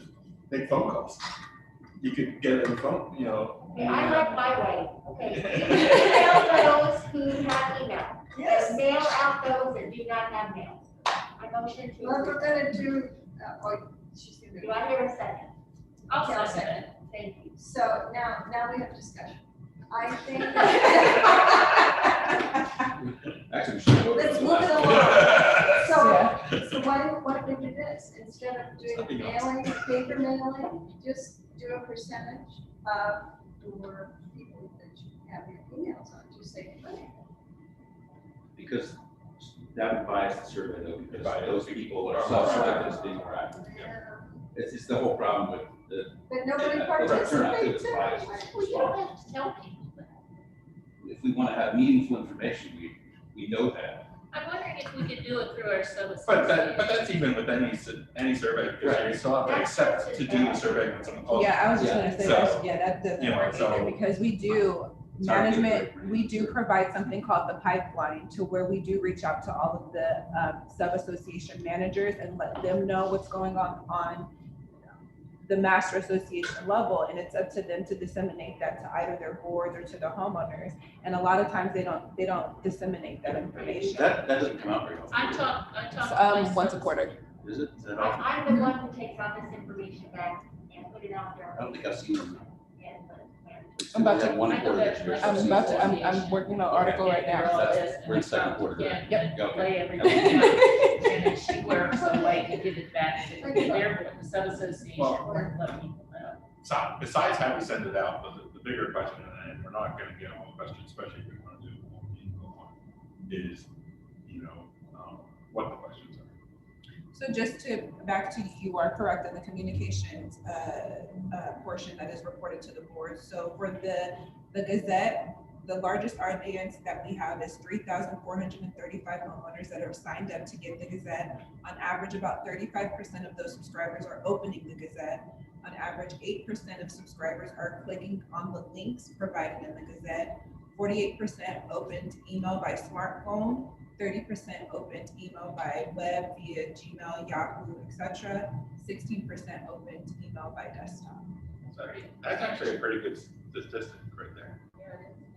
make phone calls. You could get in the phone, you know. Okay, I like my way, okay. Mail those who have email. Yes. Mail out those that do not have mail. I motion to. Well, we're gonna do, she's gonna Do do. I hear a second? I'll Yeah, second it. Thank you. So now we have discussion. I think. Actually, we should go. Let's move it along. So why don't we do this? Instead of doing mailing, paper mailing, just do a percentage of your people that you have your emails on, just say 20. Because that would bias the survey though, because Bias. those people are self-selected as being correct. It's the whole problem with the, But nobody Yeah, but our turnout too participates is in biased. it. Well, you don't have to tell people that. if we want to have meaningful information, we know that. I'm wondering if we could do it through our sub. But that's even with any survey, because you still have to accept to do the survey when someone calls. Yeah, I was just Yeah. gonna say, So, that doesn't you know, work either, so- because we do, It's hard to get management, right. we do provide something called the pipeline, to where we do reach out to all of the, sub-association managers and let them know what's going on the master association level, and it's up to them to disseminate that to either their boards or to the homeowners, and a lot of times they don't disseminate that information. That doesn't come out very often. I talk to my Once a sons. quarter. Is it? Is that often? I'm the one who takes all this information back and put it out I there. don't think I've seen them. And, I'm about to- One I know quarter that next year. my I'm about to, I'm working on an article right now, so. We're in second quarter. Yeah, Yep. and lay everything out, and then she works a way to give it back to their sub-association, or let people know. So besides having to send it out, the bigger question, and we're not gonna get all the questions, especially if we wanna do a more meaningful one, is, what the questions are. So just back to, you are correct in the communications portion that is reported to the board. So for the Gazette, the largest audience that we have is 3,435 homeowners that are signed up to get the Gazette. On average, about 35% of those subscribers are opening the Gazette. On average, 8% of subscribers are clicking on the links provided in the Gazette. 48% opened email by smartphone, 30% opened email by web via Gmail, Yahoo, etc. 16% opened email by desktop. So that's actually a pretty good statistic right there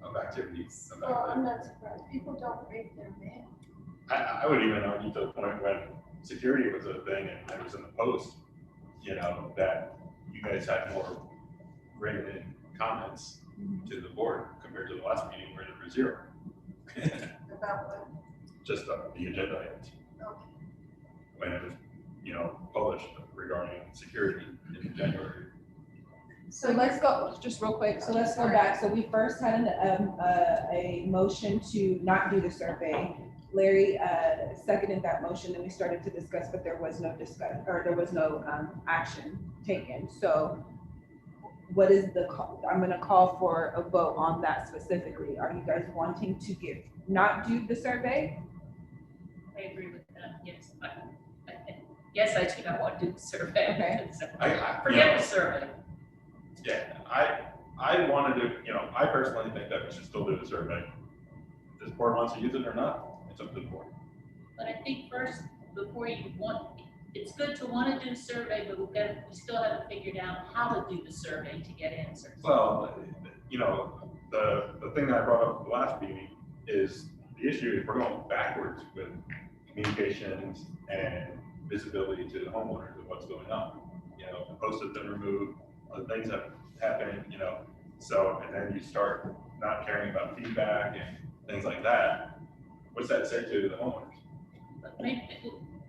of activities. of Well, I'm activity. not surprised. People don't read their mail. I would even argue to the point when security was a thing and it was in the post, that you guys had more written comments to the board compared to the last meeting where there were 0. About what? Just the agenda items, Okay. when it was, published regarding security in January. So let's go, just real quick, so let's go back. So we first had a motion to not do the survey. Larry seconded that motion, and we started to discuss, but there was no action taken. So what is the call? I'm gonna call for a vote on that specifically. Are you guys wanting to not do the survey? I agree with that, yes. Yes, I do not want to do the survey. Okay. Forget the survey. Yeah, I wanted to, I personally think that we should still do the survey. If this board wants to use it or not, it's up to the board. But I think first, before you it's good to want to do the survey, but we still haven't figured out how to do the survey to get answers. Well, the thing that I brought up at the last meeting is the issue is we're going backwards with communications and visibility to the homeowners of what's going on. The post has been removed, other things have happened, so, and then you start not caring about feedback things like that, what's that say to the homeowners? But maybe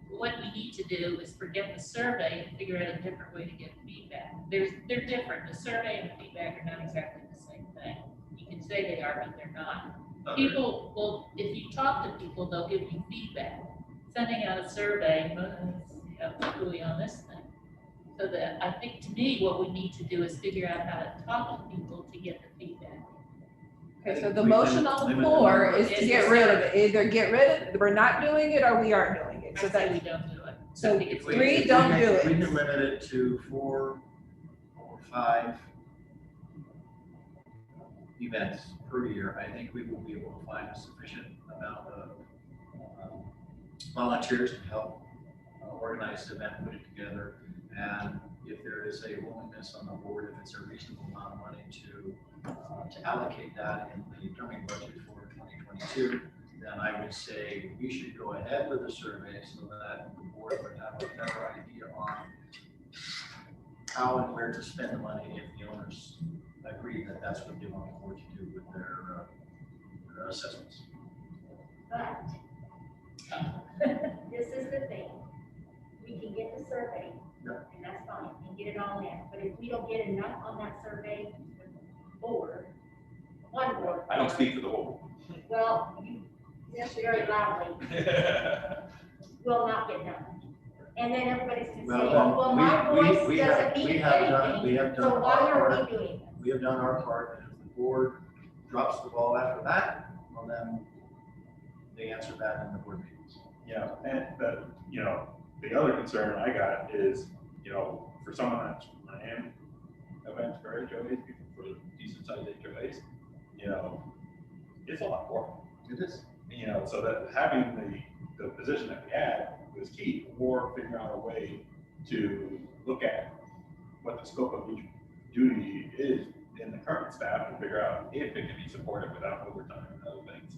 what we need to do is forget the survey and figure out a different way to get feedback. They're different. The survey and the feedback are not exactly the same thing. You can say they are, but they're not. People will, if you talk to people, they'll give you feedback. Sending out a survey, really on this thing. So that, I think to me, what we need to do is figure out how to talk to people to get the feedback. Okay, so the motion on the floor is to get rid of it. Either get rid of it, we're not doing it, or we are doing it. So I say that, we don't do it. so I think it's three, don't do We it. can limit it to 4 or 5 events per year. I think we will be able to find a sufficient amount of volunteers to help organize the event, put it together. And if there is a willingness on the board, if it's a reasonable amount of money to allocate that in the coming budget for 2022, then I would say we should go ahead with the survey so that the board would have a better idea on how and where to spend the money if the owners agree that that's what they want the board to do with their assessments. But this is the thing, we can get the survey, Yeah. and that's fine, and get it all in, but if we don't get enough on that survey, board, one board. I don't speak for the whole. Well, you, very loudly, will not get done. And then everybody's gonna say, well, my voice we doesn't mean we have anything, done so why our are part. we doing this? We have done our part, and if the board drops the ball after that, well then they answer that in the board meetings. Yeah, and the, you know, the other concern I got is, you know, for someone that's ran events for HOAs, people for decent sized HOAs, you know, it's a lot of work. It is. You know, so that having the position that we had was key, or figure out a way to look at what the scope of each duty is in the current staff and figure out if it can be supported without overtime and other things,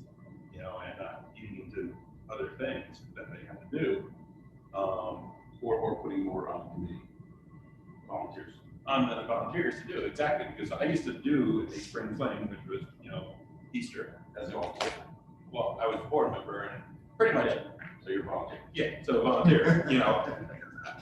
you know, and not eating into other things that they have to do. Or putting more on the committee volunteers. On the volunteers to do, exactly, because I used to do a spring fling, which was, you know, Easter as a volunteer. Well, I was a board member and pretty much, So you're volunteer. yeah, so volunteer, you know.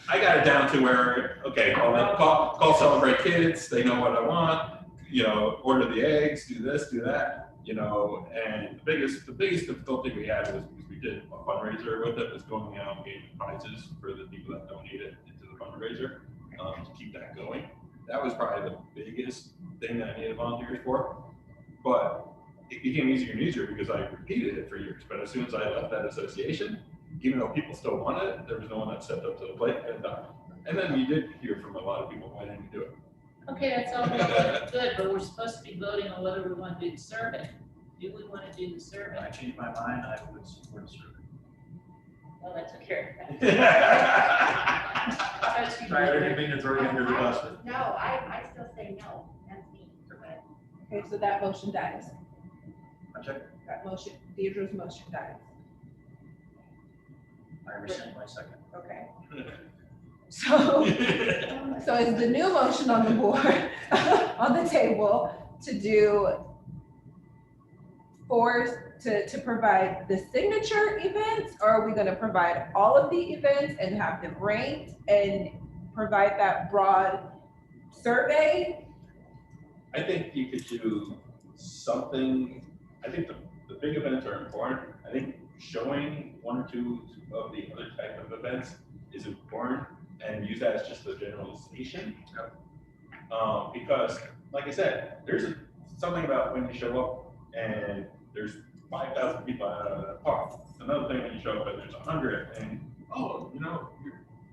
I got it down to where, okay, call Celebrate Kids, they know what I want, you know, order the eggs, do this, do that, you know, and the biggest difficulty we had was because we did a fundraiser with it, was going out and giving prizes for the people that donated into the fundraiser, to keep that going. That was probably the biggest thing that I needed volunteers for, but it became easier and easier because I repeated it for years, but as soon as I left that association, even though people still wanted it, there was no one that stepped up to the plate and done it. And then you did hear from a lot of people, why didn't you do it? Okay, that's all well and good, but we're supposed to be voting on whether we want to do the survey. Do we want to do the If survey? I change my mind, I would support the survey. Well, that took care of that. Sorry, I didn't mean to throw you under the bus, but No, I still say no, that's me, but Okay, so that motion dies. I check, That motion, Deidre's motion dies. I rescind my second. Okay. So, so is the new motion on the board, on the table, to do to provide the signature events, or are we gonna provide all of the events and have them ranked and provide that broad survey? I think you could do something, I think the big events are important. I think showing one or two of the other type of events is important and use that as just a generalization. Because like I said, there's something about when you show up and there's 5,000 people out of the park. It's another thing when you show up and there's 100 and, oh, you know,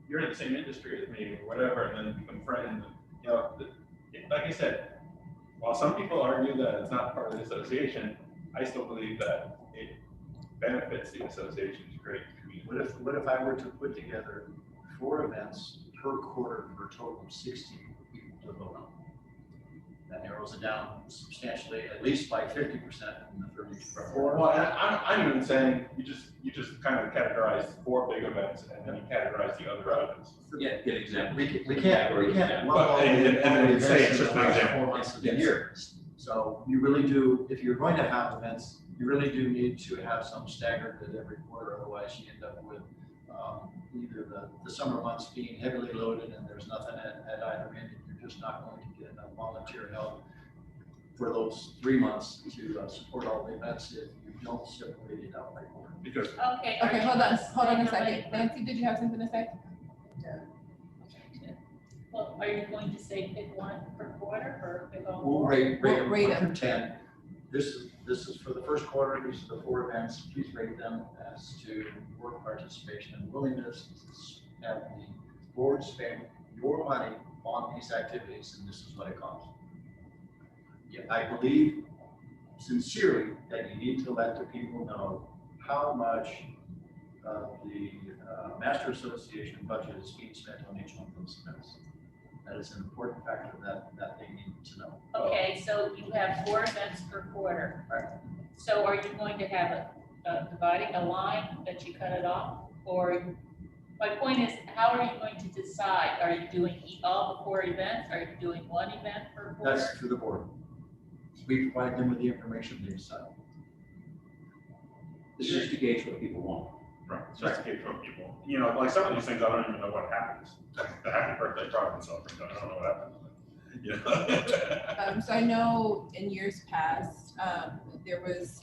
you're in the same industry as me or whatever, and then become friends. You know, like I said, while some people argue that it's not part of the association, I still believe that it benefits the association to create community. What if I were to put together 4 events per quarter for a total of 60 people to vote on? That narrows it down substantially, at least by 50% from the 34. Well, and I'm even saying you just kind of categorize 4 big events and then you categorize the other events. Yeah, get examples. We can't lump But- all and the then events say it's in the just an last example. 4 months of the Yes. year. So you really do, if you're going to have events you really do need to have some staggered at every quarter, otherwise you end up with either the summer months being heavily loaded and there's nothing at either end, and you're just not going to get enough volunteer help for those 3 months to support all the events if you don't separate it out by quarter. Because Okay. Okay, hold on a second. Nancy, did you have something to say? Well, are you going to say pick one per quarter or pick all We'll four? rate We'll rate them 1 through 10. This is for the first quarter, these are the 4 events, please rate them as to work participation and willingness to have the board spend your money on these activities, and this is what it costs. Yeah, I believe sincerely that you need to let the people know how much the Master Association budget is being spent on each one of those events. That is an important factor that they need to know. Okay, so you have 4 events per quarter. Right. So are you going to have dividing a line that you cut it off? Or, my point is, how are you going to decide? Are you doing all the 4 events? Are you doing 1 event per quarter? That's to the board. We provide them with the information they decide. This is just to gauge what people want. right, it's just to keep from people. You know, like some of these things, I don't even know what happens. Like the happy birthday chocolate celebration, I don't know what happens. You know? So I know in years past, there was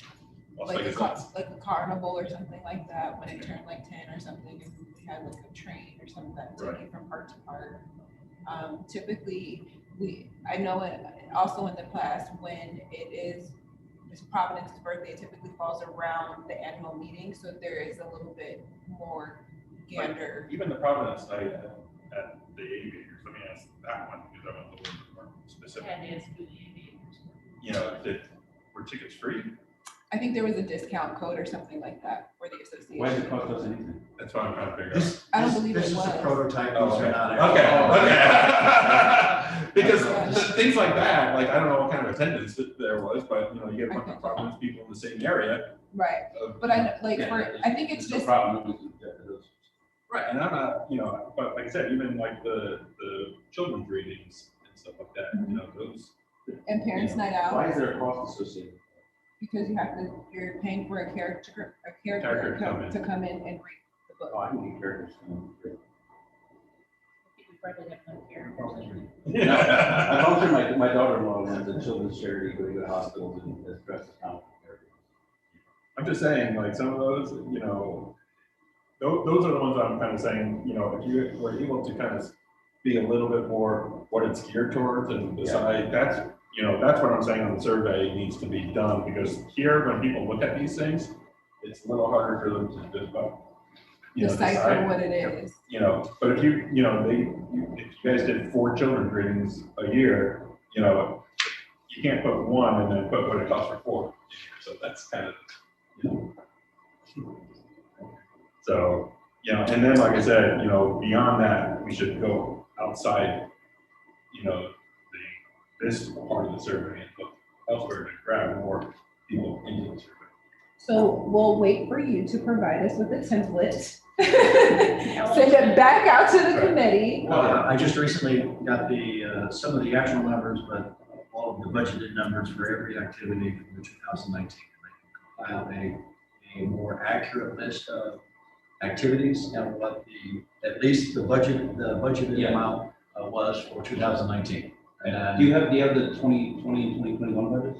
Well, like it's a, like a carnival or something like that, when it turned like 10 or something, and we had like a train or something that took you from park to park. Typically, I know it also in the past, when it is Miss Providence's birthday, it typically falls around the annual meeting, so there is a little bit more gander. Even the Providence night at the Aviators, let me ask that one, because I want the word more specific. And it's who the aviators. You know, were tickets free? I think there was a discount code or something like that for the association. Why does it cost us anything? That's what I'm trying to figure out. I don't believe This it is a was. prototype, Oh, these are okay. not. Okay. Because things like that, like, I don't know what kind of attendance there was, but, you know, you get a bunch of Providence people in the same area. Right, but I, like, I think it's no just, problem. We can get to those. Right, and I'm not, you know, but like I said, even like the children's readings and stuff like that, you know, those. and parents' night Why out, is there a cost associated? because you're paying for a character Character to come in. to come in and read the book. Oh, I can get characters. You probably have no care. I volunteered my daughter-in-law went to children's charity, go to hospitals and is dressed as town. I'm just saying, like, some of those, you know, those are the ones I'm kind of saying, you know, if you were able to kind of be a little bit more what it's geared towards and decide, that's, you know, that's what I'm saying on the survey needs to be done, because here, when people look at these things, it's a little harder for them to just, you know, Decipher decide. what it is. You know, but if you know, if you guys did 4 children's readings a year, you know, you can't put 1 and then put what it costs for 4. So that's kind of, you know. So, you know, and then, like I said, you know, beyond that, we should go outside, you know, this part of the survey and look elsewhere to grab more people into the survey. So we'll wait for you to provide us with a template. Send it back out to the committee. I just recently got some of the actual numbers, but all of the budgeted numbers for every activity for 2019. I can compile a more accurate list of activities and what at least the budgeted Yeah. amount was for 2019. And Do you have the 2020 and 2021 budgets?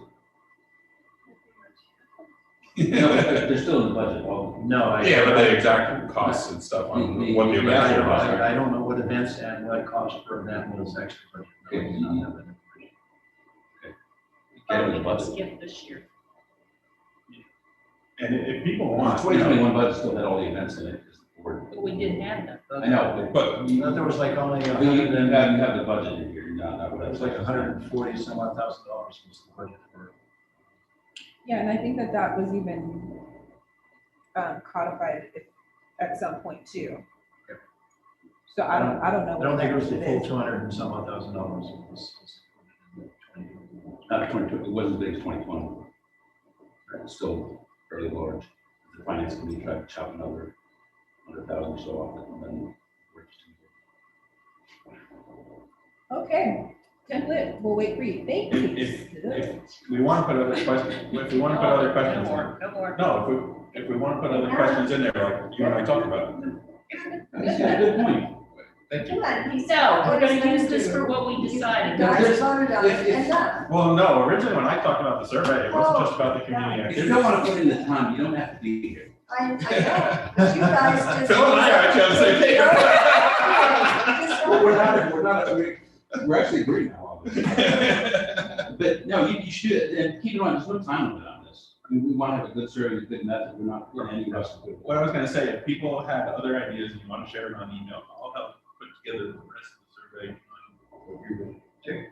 No, they're still in the budget. Oh, no, Yeah, but the exact costs and stuff on what the events I are. don't- I don't know what events and what cost per event was actually budgeted. No, I do not have that information. Get it in the Probably budget. skip this year. And if people The want, you know, 2021 budget still had all the events in it, because the board. But we didn't have them. I know, but you, There was like only you 100 and have the budget in here, not what it I was like $140 some odd thousand was the budget for. Yeah, and I think that was even codified at some point too. Yep. So I don't know. I don't think it was the what full is. 200 and some odd thousand dollars. It was Not 2020, it wasn't as big as 2020. It's still fairly large. The finance committee tried to chop another 100,000 or so off it, and then we're just. Okay, template, we'll wait for you. Thank you. If we want to put other questions, if we want to put other questions, No more, no more. no, if we want to put other questions in there, like you and I talked about. That's a good point. Thank you. Come on, So, we're gonna use this for what we decided. you guys There's- voted on it, if- enough. Well, no, originally when I talked about the survey, it wasn't just about the community If activity. you don't want to put in the time, you don't have to be here. I know, but you guys just. Phil and I are actually on the same page. Just Well, don't- we're not, we're actually agreeing now on this. But no, you should, and keep in mind, there's no time limit on this. I mean, we want to have a good survey, a good method, we're not in any rush to do it. What I was gonna say, if people have other ideas and you want to share it on email, I'll help put together the rest of the survey on what you're doing. Okay.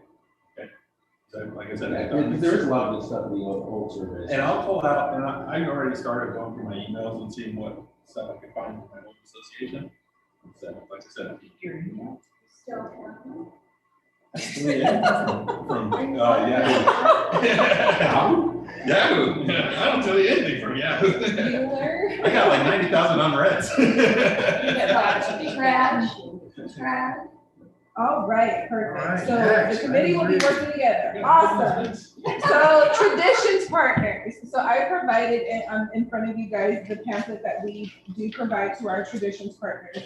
So, like I said, There is a lot of good stuff in the old surveys. and I'll pull out, and I already started going through my emails and seeing what stuff I could find from my old association. So, like I said, Still have. from Yahoo. Yahoo. I don't tell you anything from Yahoo. Bueller. I got like 90,000 unreads. Trash, trash. All right, perfect. All right, So next, the committee will be working together. Awesome. So traditions partners. So I provided in front of you guys the pamphlet that we do provide to our traditions partners.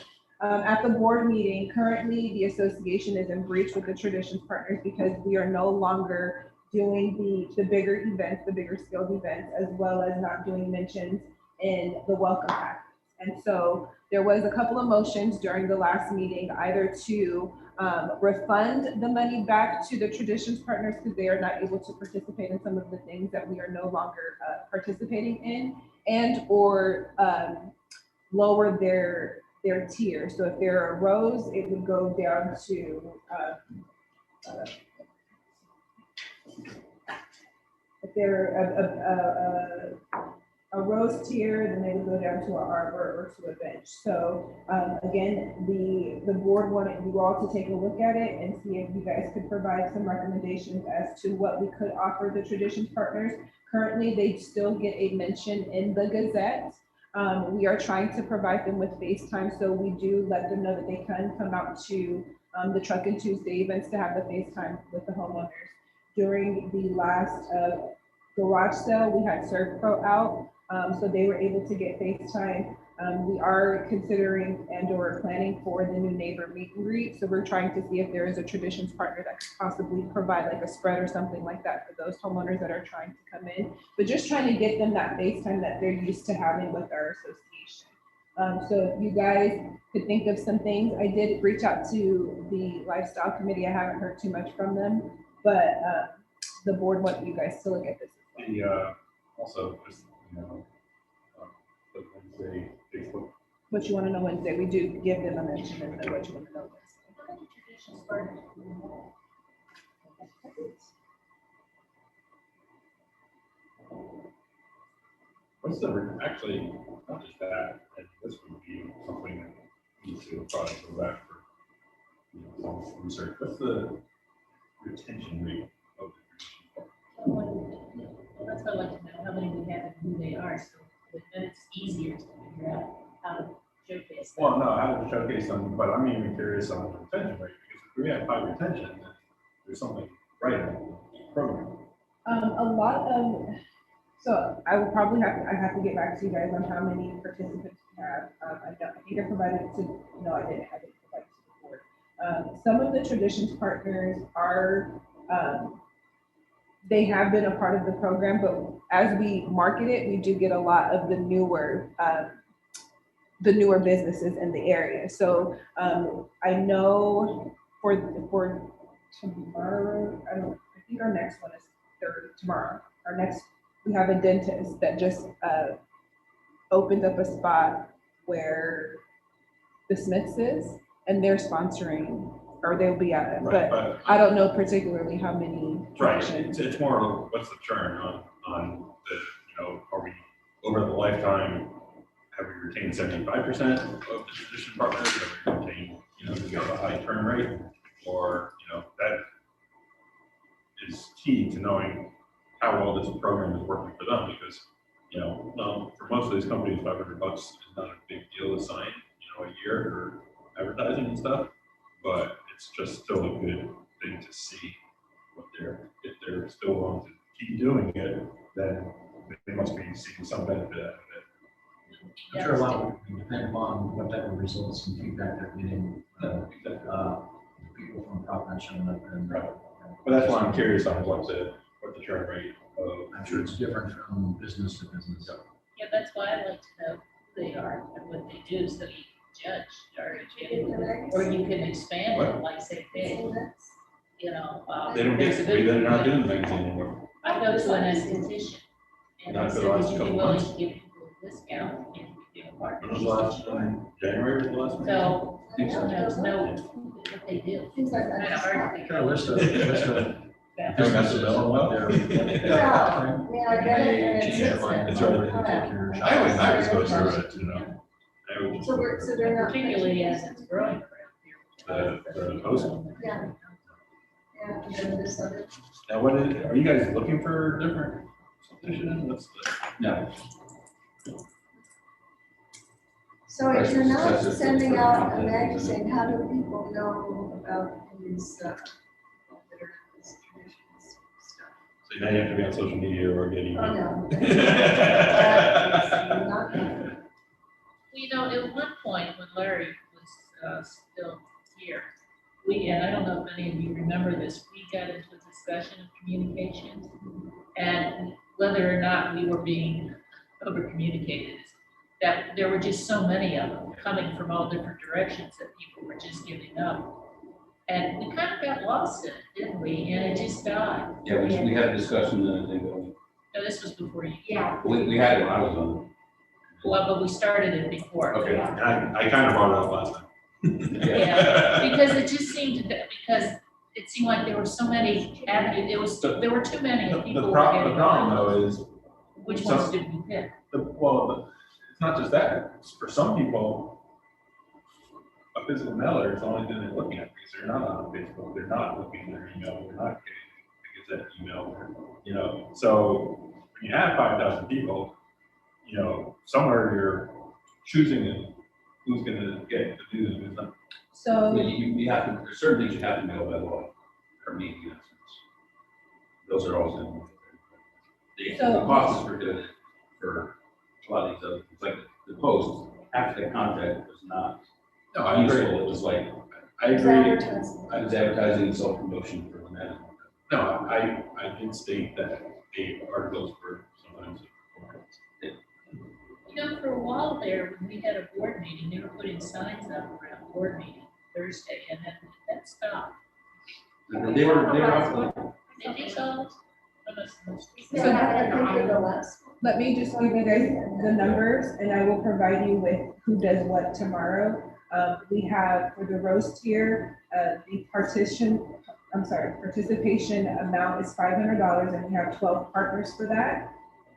At the board meeting, currently the association is in breach with the traditions partners because we are no longer doing the bigger events, the bigger scaled events, as well as not doing mentions in the welcome pack. And so there was a couple of motions during the last meeting, either to refund the money back to the traditions partners because they are not able to participate in some of the things that we are no longer participating in, and or lower their tier. So if they're a rose, it would go down to if they're a rose tier, then they would go down to an arbor or to a bench. So again, the board wanted you all to take a look at it and see if you guys could provide some recommendations as to what we could offer the traditions partners. Currently, they still get a mention in the Gazette. We are trying to provide them with FaceTime, so we do let them know that they can come out to the Truck and Tuesday events to have the FaceTime with the homeowners. During the last garage sale, we had ServPro out, so they were able to get FaceTime. We are considering and or planning for the new neighbor meet and greet, so we're trying to see if there is a traditions partner that could possibly provide like a spread or something like that for those homeowners that are trying to come in, but just trying to get them that FaceTime that they're used to having with our association. So if you guys could think of some things, I did reach out to the lifestyle committee. I haven't heard too much from them, but the board wants you guys to look at this. Also, just, the Wednesday Facebook. What you want to know Wednesday, we do give them a mention and know what you want to know. What's the, actually, not just that, and this would be something that needs to probably go back for, some research. What's the retention rate of the Well, that's what I'd like to know, how many we have and who they are, so then it's easier to figure out how to showcase them. Well, no, I have to showcase them, but I'm even curious on the retention rate, because if we have high retention, then there's something right in the program. A lot of, so I will probably I have to get back to you guys on how many participants we have. I think I provided it to, no, I didn't provide it to the board. Some of the traditions partners are, they have been a part of the program, but as we market it, we do get a lot of the newer businesses in the area. So I know for tomorrow, I think our next one is tomorrow. We have a dentist that just opened up a spot where the Smiths is, and they're sponsoring, or they'll be at it, Right, but I don't know particularly how many. Right, traditions. it's more of what's the churn on the, are we, over the lifetime, have we retained 75% of the tradition partners, have we retained, do we have a high turn rate, or, that is key to knowing how well this program is working for them, because, for most of these companies, $500 is not a big deal to sign, a year for advertising and stuff, but it's just still a good thing to see what if they're still willing to keep doing it, then they must be seeing some benefit out of it. I'm sure a lot of it will depend upon what type of results and feedback they're getting, people from Providence showing up and. Right. But that's why I'm curious on what the churn rate of. I'm sure it's different from business to business. Yeah, that's why I like to know who they are and what they do, so you can judge, or you can expand it, like say, hey, you know. They don't there's get, a good- maybe they're not doing the magazine anymore. I go to an esthetician, and Not I for said, the last would you be couple willing months. to give people a discount if you give a When was partnership? the last time? January was the last one? So, you know what they do. Things like Kind of that. hard to Kind of list of Yeah. businesses and what they're. Well, yeah, I get it, and Change it's- their mind it's about right. it, they take your shop. I always go through it, you know. I always just So we're, so they're not. Particularly as it's growing around here. The host. Yeah. Yeah, and then this other. Now, are you guys looking for different subdivision? What's the? No. So if you're not sending out a magazine, how do people know about these, that are these traditions stuff? So now you have to be on social media or get Oh, email. no. Not that. You know, at one point when Larry was still here, and I don't know if any of you remember this, we got into a discussion of communications and whether or not we were being over communicated. That there were just so many of them coming from all different directions that people were just giving up. And we kind of got lost in it, didn't we? And it just died. Yeah, we had a discussion, I think, No, this was before you. Yeah. we had it when I was on. Well, but we started it before. Okay. I kind of brought it up last time. Yeah, because it just seemed to, because it seemed like there were so many avenues, there were too many people The were problem getting though involved. is, Which some- ones did we pick? it's not just that, it's for some people, a physical mailer is the only thing they're looking at, because they're not on Facebook, they're not looking at their email, they're not getting the Gazette email, you know, so when you have 5,000 people, you know, somewhere you're choosing who's gonna get the news, who's not. So, You have to, there's certain things you have to know by law, or me, in essence. Those are always in. The So- cost is prohibitive for a lot of these other, it's like the Post, after the contact was not No, I agree. useful, it was like, I It's agree. advertising. I was advertising and self-promotion for the man. No, I did state that the articles were sometimes. You know, for a while there, when we had a board meeting, they were putting signs up around board meeting Thursday, and then that stopped. They were up. Did you saw? So I think you're the last. let me just give you guys the numbers and I will provide you with who does what tomorrow. We have for the roast tier, the participation amount is $500 and we have 12 partners for that.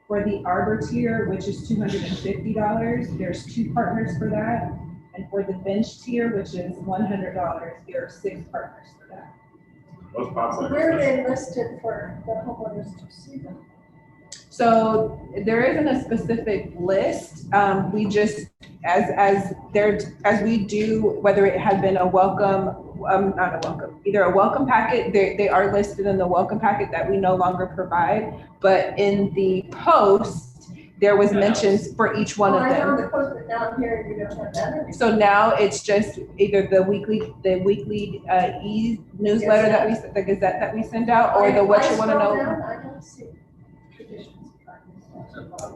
For the arbor tier, which is $250, there's 2 partners for that. And for the bench tier, which is $100, there are 6 partners for that. Most So popular. where are they listed for the homeowners to see them? So there isn't a specific list. We just, as we do, whether it had been a welcome, not a welcome, either a welcome packet, they are listed in the welcome packet that we no longer provide. But in the post, there was mentions for each one of Oh, I know them. the post, but down here, you don't have that. anymore. So now it's just either the weekly e-newsletter that the Gazette that we send out, or the what you want to I scroll know. down, I don't see traditions.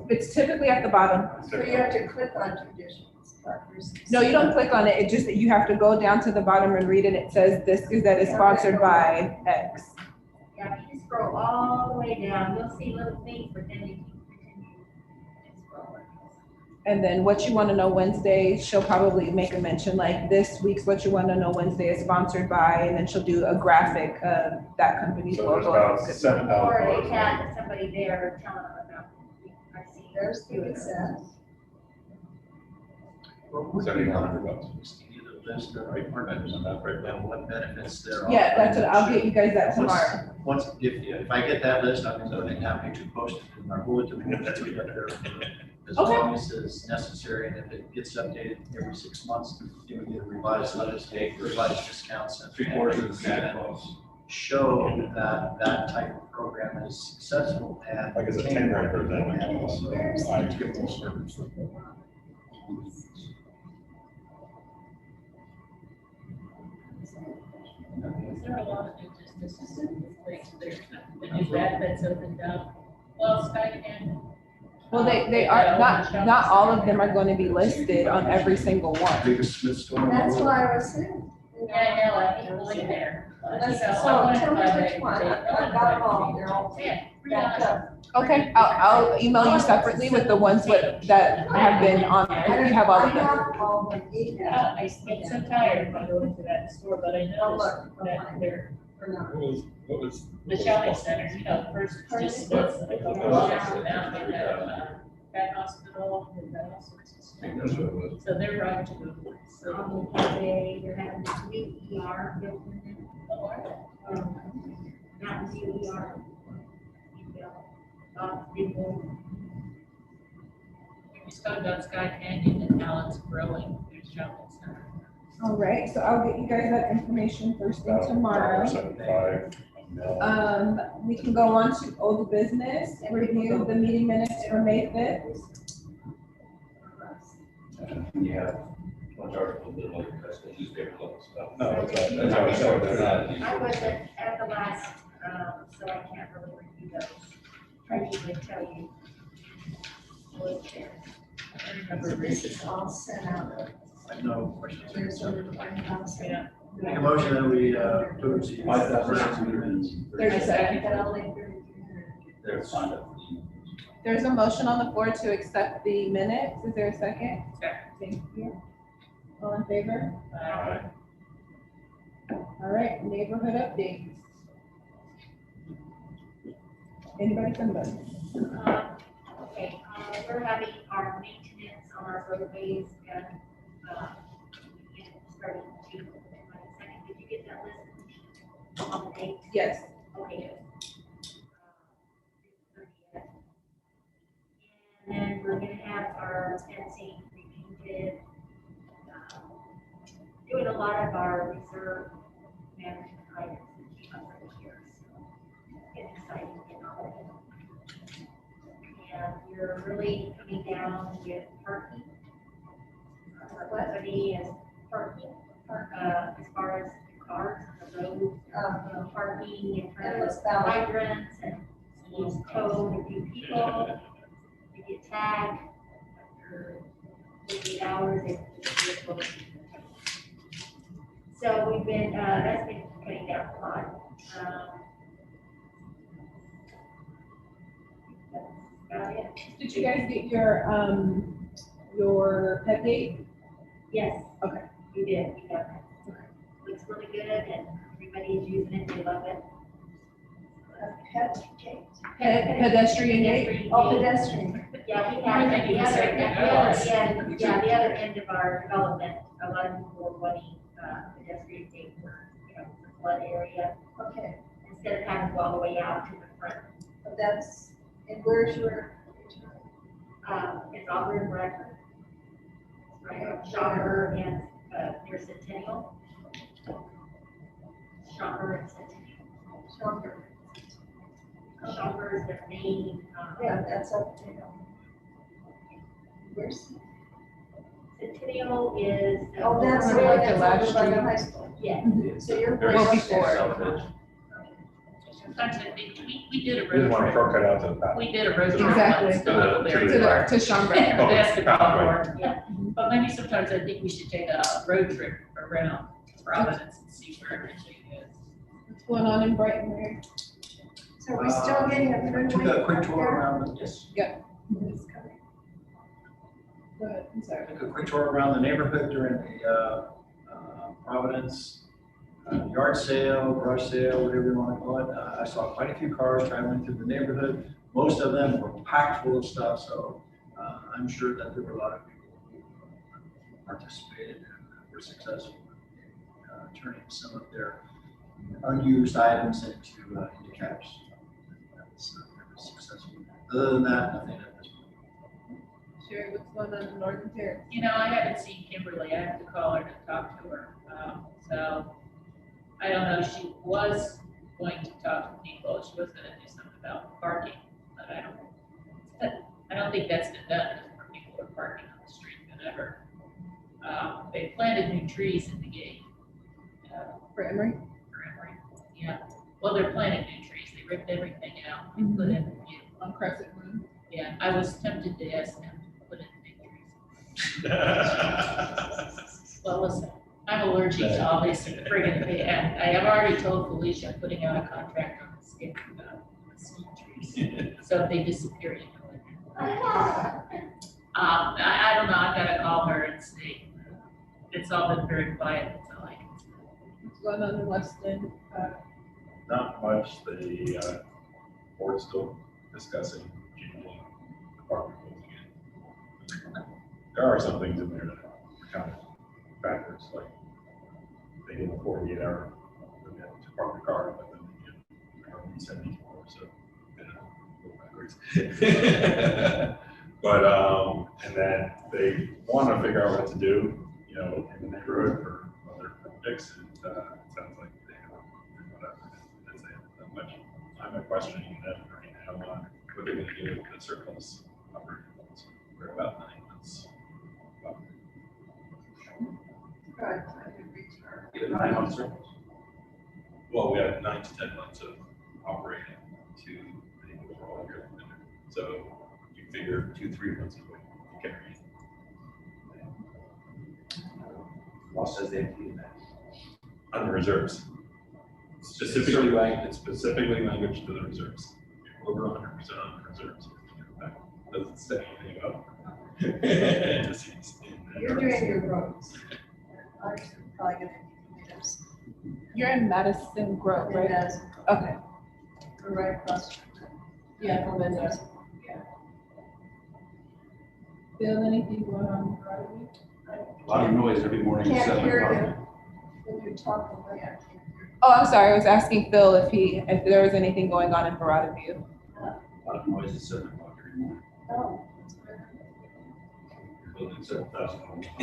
It's typically at the bottom. So you have to click on traditions. partners. No, you don't click on it. It just, you have to go down to the bottom and read it. It says this Gazette is sponsored by X. Yeah, if you scroll all the way down, you'll see little things, but then if you continue and scroll. And then what you want to know Wednesday, she'll probably make a mention like this week's what you want to know Wednesday is sponsored by, and then she'll do a graphic of that company's So there's logo. about 7,000. Or they had somebody there telling them about, I see. There's the Gazette. $7,500. You need a list of partners and what benefits there are. Yeah, that's what, I'll get you guys that tomorrow. Once, if I get that list, I'm going to be happy to post it in our bulletin board. As long as it's necessary, and if it gets updated every 6 months, you would get a revised list, revised discounts. and- Three-quarters of the Santa Claus. show that that type of program is successful and. Like as a temporary program. Where's I the give more service. Is there a lot of new businesses in place there? The new vet that's opened up? Well, Sky and. Well, they are, not all of them are going to be listed on every single one. Biggest Smith store. in the That's world. why I was saying. you know, Yeah, I know, I hate going there. But, you know, I So wanna tell me try which to- one. I've got them all. They're all Yeah, backed up. Okay, I'll email you separately with the ones that have been on there. You have all of them. I have all of them. Yeah, I get so tired of going to that store, but I Oh, noticed look, that they're, Or not. What was? the shopping center, you know, first it's just Smith's and a couple of blocks, and now they have, Vet Hospital, and all sorts of stuff. So they're right to go. So, They're having this new ER built in there. Not new ER. People. we just talked about Sky Canyon and how it's growing, their shopping center. All right, so I'll get you guys that information first thing tomorrow. We can go on to old business, review the meeting minutes for May 5th. And you have one article that like, that's the newspaper level stuff. No, that's right. That's how we show it, they're not. I wasn't at the last, so I can't really review those. I usually tell you. What's there. I remember So this reading. is all sent out. I have no questions. There's over 5,000. Yeah. Make a motion that we, approve the. 5,600. There's a second. But only 3,300. They're signed up. There's a motion on the floor to accept the minutes. Is there a second? Second. Thank you. All in favor? Uh, All right, neighborhood updates. Anybody from the? Okay, we're having our maintenance on our roadways and, starting June 22nd. Did you get that list on the date? Yes. Okay. And then we're gonna have our fencing repainted. Doing a lot of our reserve management items that came up for the year, so getting excited to get all of it. And we're really coming down with parking. Our company is parking, as far as the cars, the road, parking in front And of it's valid. hydrants and use code a few people. They get tagged after 48 hours. They get booked. So we've been, that's been cutting down a lot. That's about it. Did you guys get your pet gate? Yes. Okay. We did, we got that. Looks really good and everybody's using it, they love it. Pet gate. Pedestrian gate? Oh, pedestrian. Yeah, we had, at the other, end, yeah, the other end of our development, a lot of people were wanting, pedestrian gate for, you know, the flood area, Okay, instead of having to go all the way out to the front. but that's, and where's your? It's Auburn Bradford. Right, Shopper and, near Centennial. Shopper and Centennial. Shoulder. Shopper is the main, Yeah, that's up to you. Where's? Centennial is. Oh, that's Over where like the that's last over by the street. high school. Yeah. So you're. Well, before. Sometimes I think we did a We just road want to trip. truck it out to the back. We did a road trip. Exactly. once to Littleberry To the- Park. To Schaumburg. Basketball Pathway. court, yeah. But maybe sometimes I think we should take a road trip around Providence and see where everything is. What's going on in Brighton there? So we're still getting a. Took a quick tour around, yes, It's coming. Go ahead, I'm sorry. took a quick tour around the neighborhood during the, Providence yard sale, brush sale, whatever you want to call it. I saw quite a few cars traveling through the neighborhood. Most of them were packed full of stuff, so I'm sure that there were a lot of people who participated and were successful in turning some of their unused items into cash. That was successful. Other than that, nothing at this point. Sherry, what's going on in Northern Terrace? You know, I haven't seen Kimberly. I have to call her to talk to her. So I don't know. She was going to talk to people, she was gonna do something about parking, but I don't think that's been done, because more people are parking on the street than ever. They planted new trees in the gate. For Emory? For Emory, yeah, well, they're planting new trees, they ripped everything out and put in new. On Crescent Moon. Yeah, I was tempted to ask them to put in big trees. Well, listen, I'm allergic to all these friggin' things, and I have already told Felicia I'm putting out a contract on the skip, snake trees. So if they disappear, you know it. I don't know, I've gotta call her and see. It's all been very quiet until I can. What's going on in Weston? Not much, the board's still discussing changing department goals again. There are some things in there that are kind of backwards, like they give a 48-hour limit to park the car, but then they give 74, so you know, a little backwards. But and then they want to figure out what to do, you know, in the neighborhood for other projects, and it sounds like they have whatever. That's that much. I'm questioning them right now on what they're going to do with the surplus operating funds. We're about 9 months. Good, I can return. Get a 9 month surplus. Well, we have 9 to 10 months of operating to the overall year. So you figure 2-3 months away to carry. Law says they have to do that. On the reserves. Specifically language to the reserves. Over 100% on the reserves. Doesn't say anything about. indices in the You're doing your roads. I'm probably gonna need to do this. You're in Madison Grove, And right? that's, Okay. we're right across. Yeah, from Mendoza. Feel anything going on in Broadway? A lot of noise every morning. at Can't 7 hear o'clock. you when you're talking, I can't hear. Oh, I'm sorry, I was asking Phil if there was anything going on in Barada View. A lot of noise at 7 o'clock every morning. Oh. Building 7,000 homes. I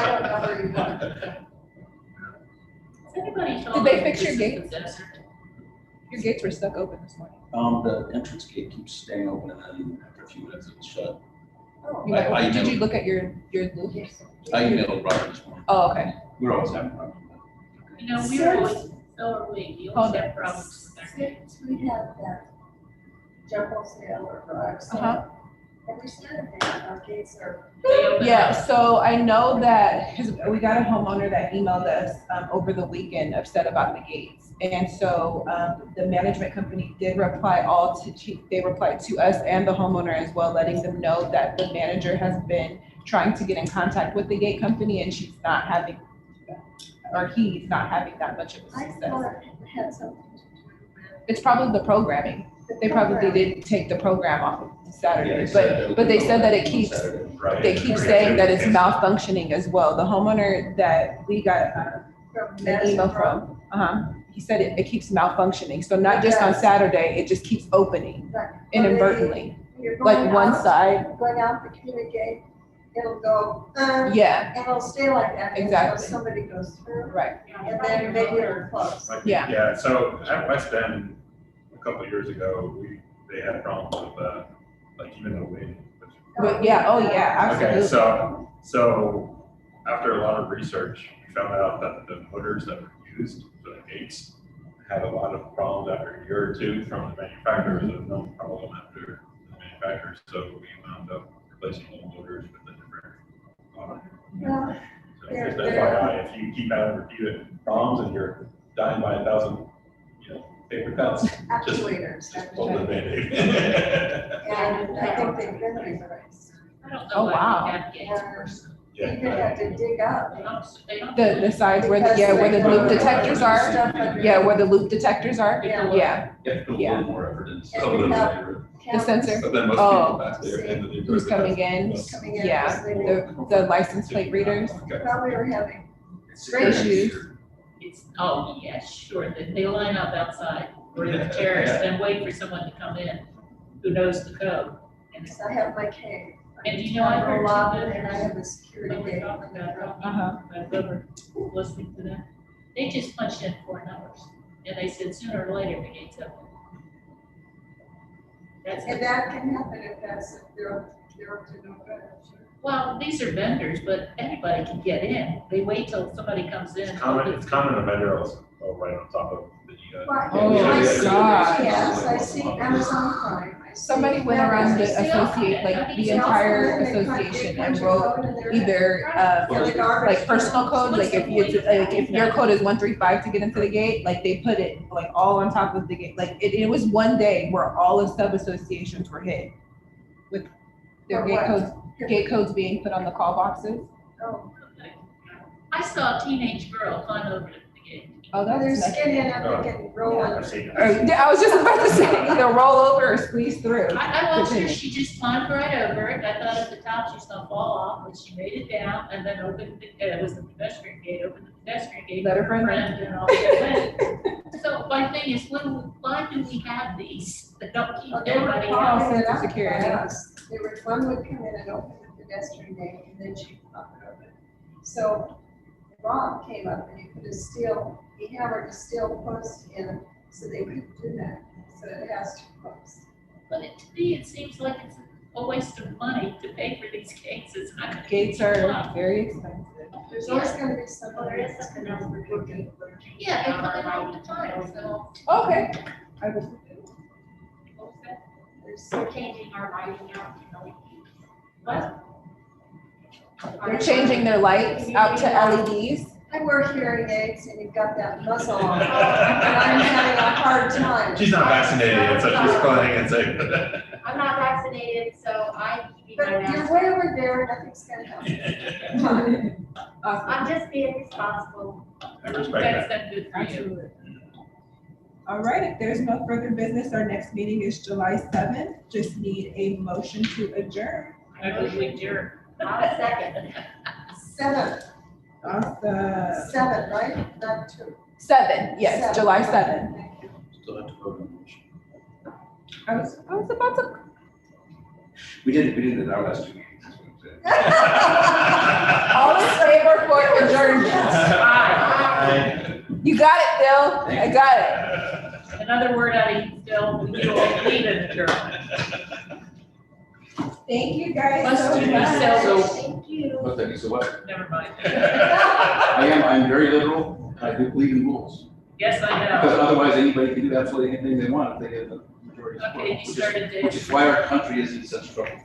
don't know where you are. Has anybody told Did they me fix this your is the gates? desert? Your gates were stuck open this morning. The entrance gate keeps staying open and then after a few minutes it will shut. Oh. You I might- Did know. you look at your loops? I emailed Robert this morning. Oh, okay. We're always having problems. You know, we were always, so are we, you always have problems with our gates. Since we have that jumbo sale or garage sale, Uh-huh. every Saturday, our gates are. They open Yeah, up. so I know that, because we got a homeowner that emailed us over the weekend upset about the gates. And so the management company did reply they replied to us and the homeowner as well, letting them know that the manager has been trying to get in contact with the gate company and she's not having, or he's not having that much of a I success. thought it had something to do with. It's probably the programming. They probably program. didn't take the program off of Yeah, Saturday, they said but they said that it on keeps, Saturday. Right. they keep saying that it's malfunctioning as well. The homeowner that we got From an Madison email Road. from, he said it keeps malfunctioning. So not just on Yes. Saturday, it just keeps opening Right. inadvertently, You're going like one out- side. Going out the community gate, it'll go, Yeah, and it'll stay like that until Exactly. somebody goes through, right. and then maybe it'll close. Yeah. Yeah, so at West End, a couple of years ago, they had problems with, like even the wind. But yeah, oh yeah, Okay, absolutely. so after a lot of research, we found out that the motors that were used for the gates had a lot of problems after a year or two from the manufacturers, and no problem after the manufacturers. So we wound up replacing all motors with a different model. Well, So just FYI, if you keep having repeated problems and you're dying by 1,000, paper cuts, actuators, just pull the Band-Aid. and I think they've been replaced. I don't Oh, know wow. why we have gates first. You even have to dig up. They don't. The sides where where the loop detectors are, yeah, where the loop detectors are, Yeah. yeah. You have to put a Yeah. little more effort into And some we of have- those. The sensor, But then most Oh. people back there in the neighborhood. who's coming in, Who's coming in, yeah, because they the license plate readers. Okay. Probably are having, Issues. It's, oh, yes, sure, they line up outside or in the terrace and wait for someone to come in who knows the code. And it's, I have my cave. and you know, I heard roll up two and I vendors have a security when we gate. talked about Uh-huh. I've ever listening to them. They just punched in 4 numbers, and they said sooner or later the gates open. That's, And that can happen if they're up to no good, sure. well, these are vendors, but anybody can get in. They wait till somebody comes in. It's common a vendor also, right on top of the, But Oh, I see gosh. UPS, I see Amazon Prime. I see Somebody went around the Amazon. associate, like the They also entire come in, they association and punch your wrote code in their- either, Yeah, the garbage. like personal code, like if your code is 135 to get into the gate, like they put it like all on top of the gate. Like it was one day where all of sub associations were hit with their For gate what? codes being put on the call boxes. Oh, I saw a teenage girl climb over the gate. Oh, well, they're that's nice. skinny enough, they can roll I've it. seen Or, yeah, I was just about to say, either roll over or squeeze through. I watched her, she just climbed right over it. I thought at the top she was gonna fall off, but she made it down and then opened, it was the pedestrian gate, opened the pedestrian gate. Let her for friend and all that. So my thing is, why do we have these that don't keep Oh, they were everybody Oh, out? popping it sense of up by security. us. They were, one would come in and open the pedestrian gate, and then she'd pop it open. So Rob came up and he put a steel, he hammered a steel post in, so they couldn't do that. So it has two posts. But to me, it seems like it's a waste of money to pay for these gates. It's not gonna. Gates are very expensive. There's always gonna be Well, something. there is something else we're doing. Yeah, they come in all the time, so. Okay. I was, what was that? We're changing our lighting out to LED. What? they're changing their lights out to LEDs. I wear hearing aids and you've got that muzzle on, and I'm having a hard time. She's not vaccinated, so she's going and saying. I'm not vaccinated, so I keep my But mask. you're way over there, nothing's gonna happen. Awesome. I'm just being responsible. I respect that. That's good for you. Absolutely. All right, if there's no further business, our next meeting is July 7th. Just need a motion to adjourn. I believe you're. I'll second. 7, Awesome. 7, right? Not 2. 7, yes, 7. July 7th. Thank you. Still have to vote on the motion. I was about to. We did it at our last 2 meetings. That's what I'm saying. All in favor for adjournment? Aye. You got it, Bill. I got it. Another word out of you, Phil, we don't need an adjournment. Thank you guys Let's so do this, much. so- Thank you. What's that, so what? Never mind. I'm very liberal, I do believe in rules. Yes, I Because know. otherwise, anybody can do absolutely anything they want if they get the majority support. Okay, you which is- started, Dave. Which is why our country is in such trouble.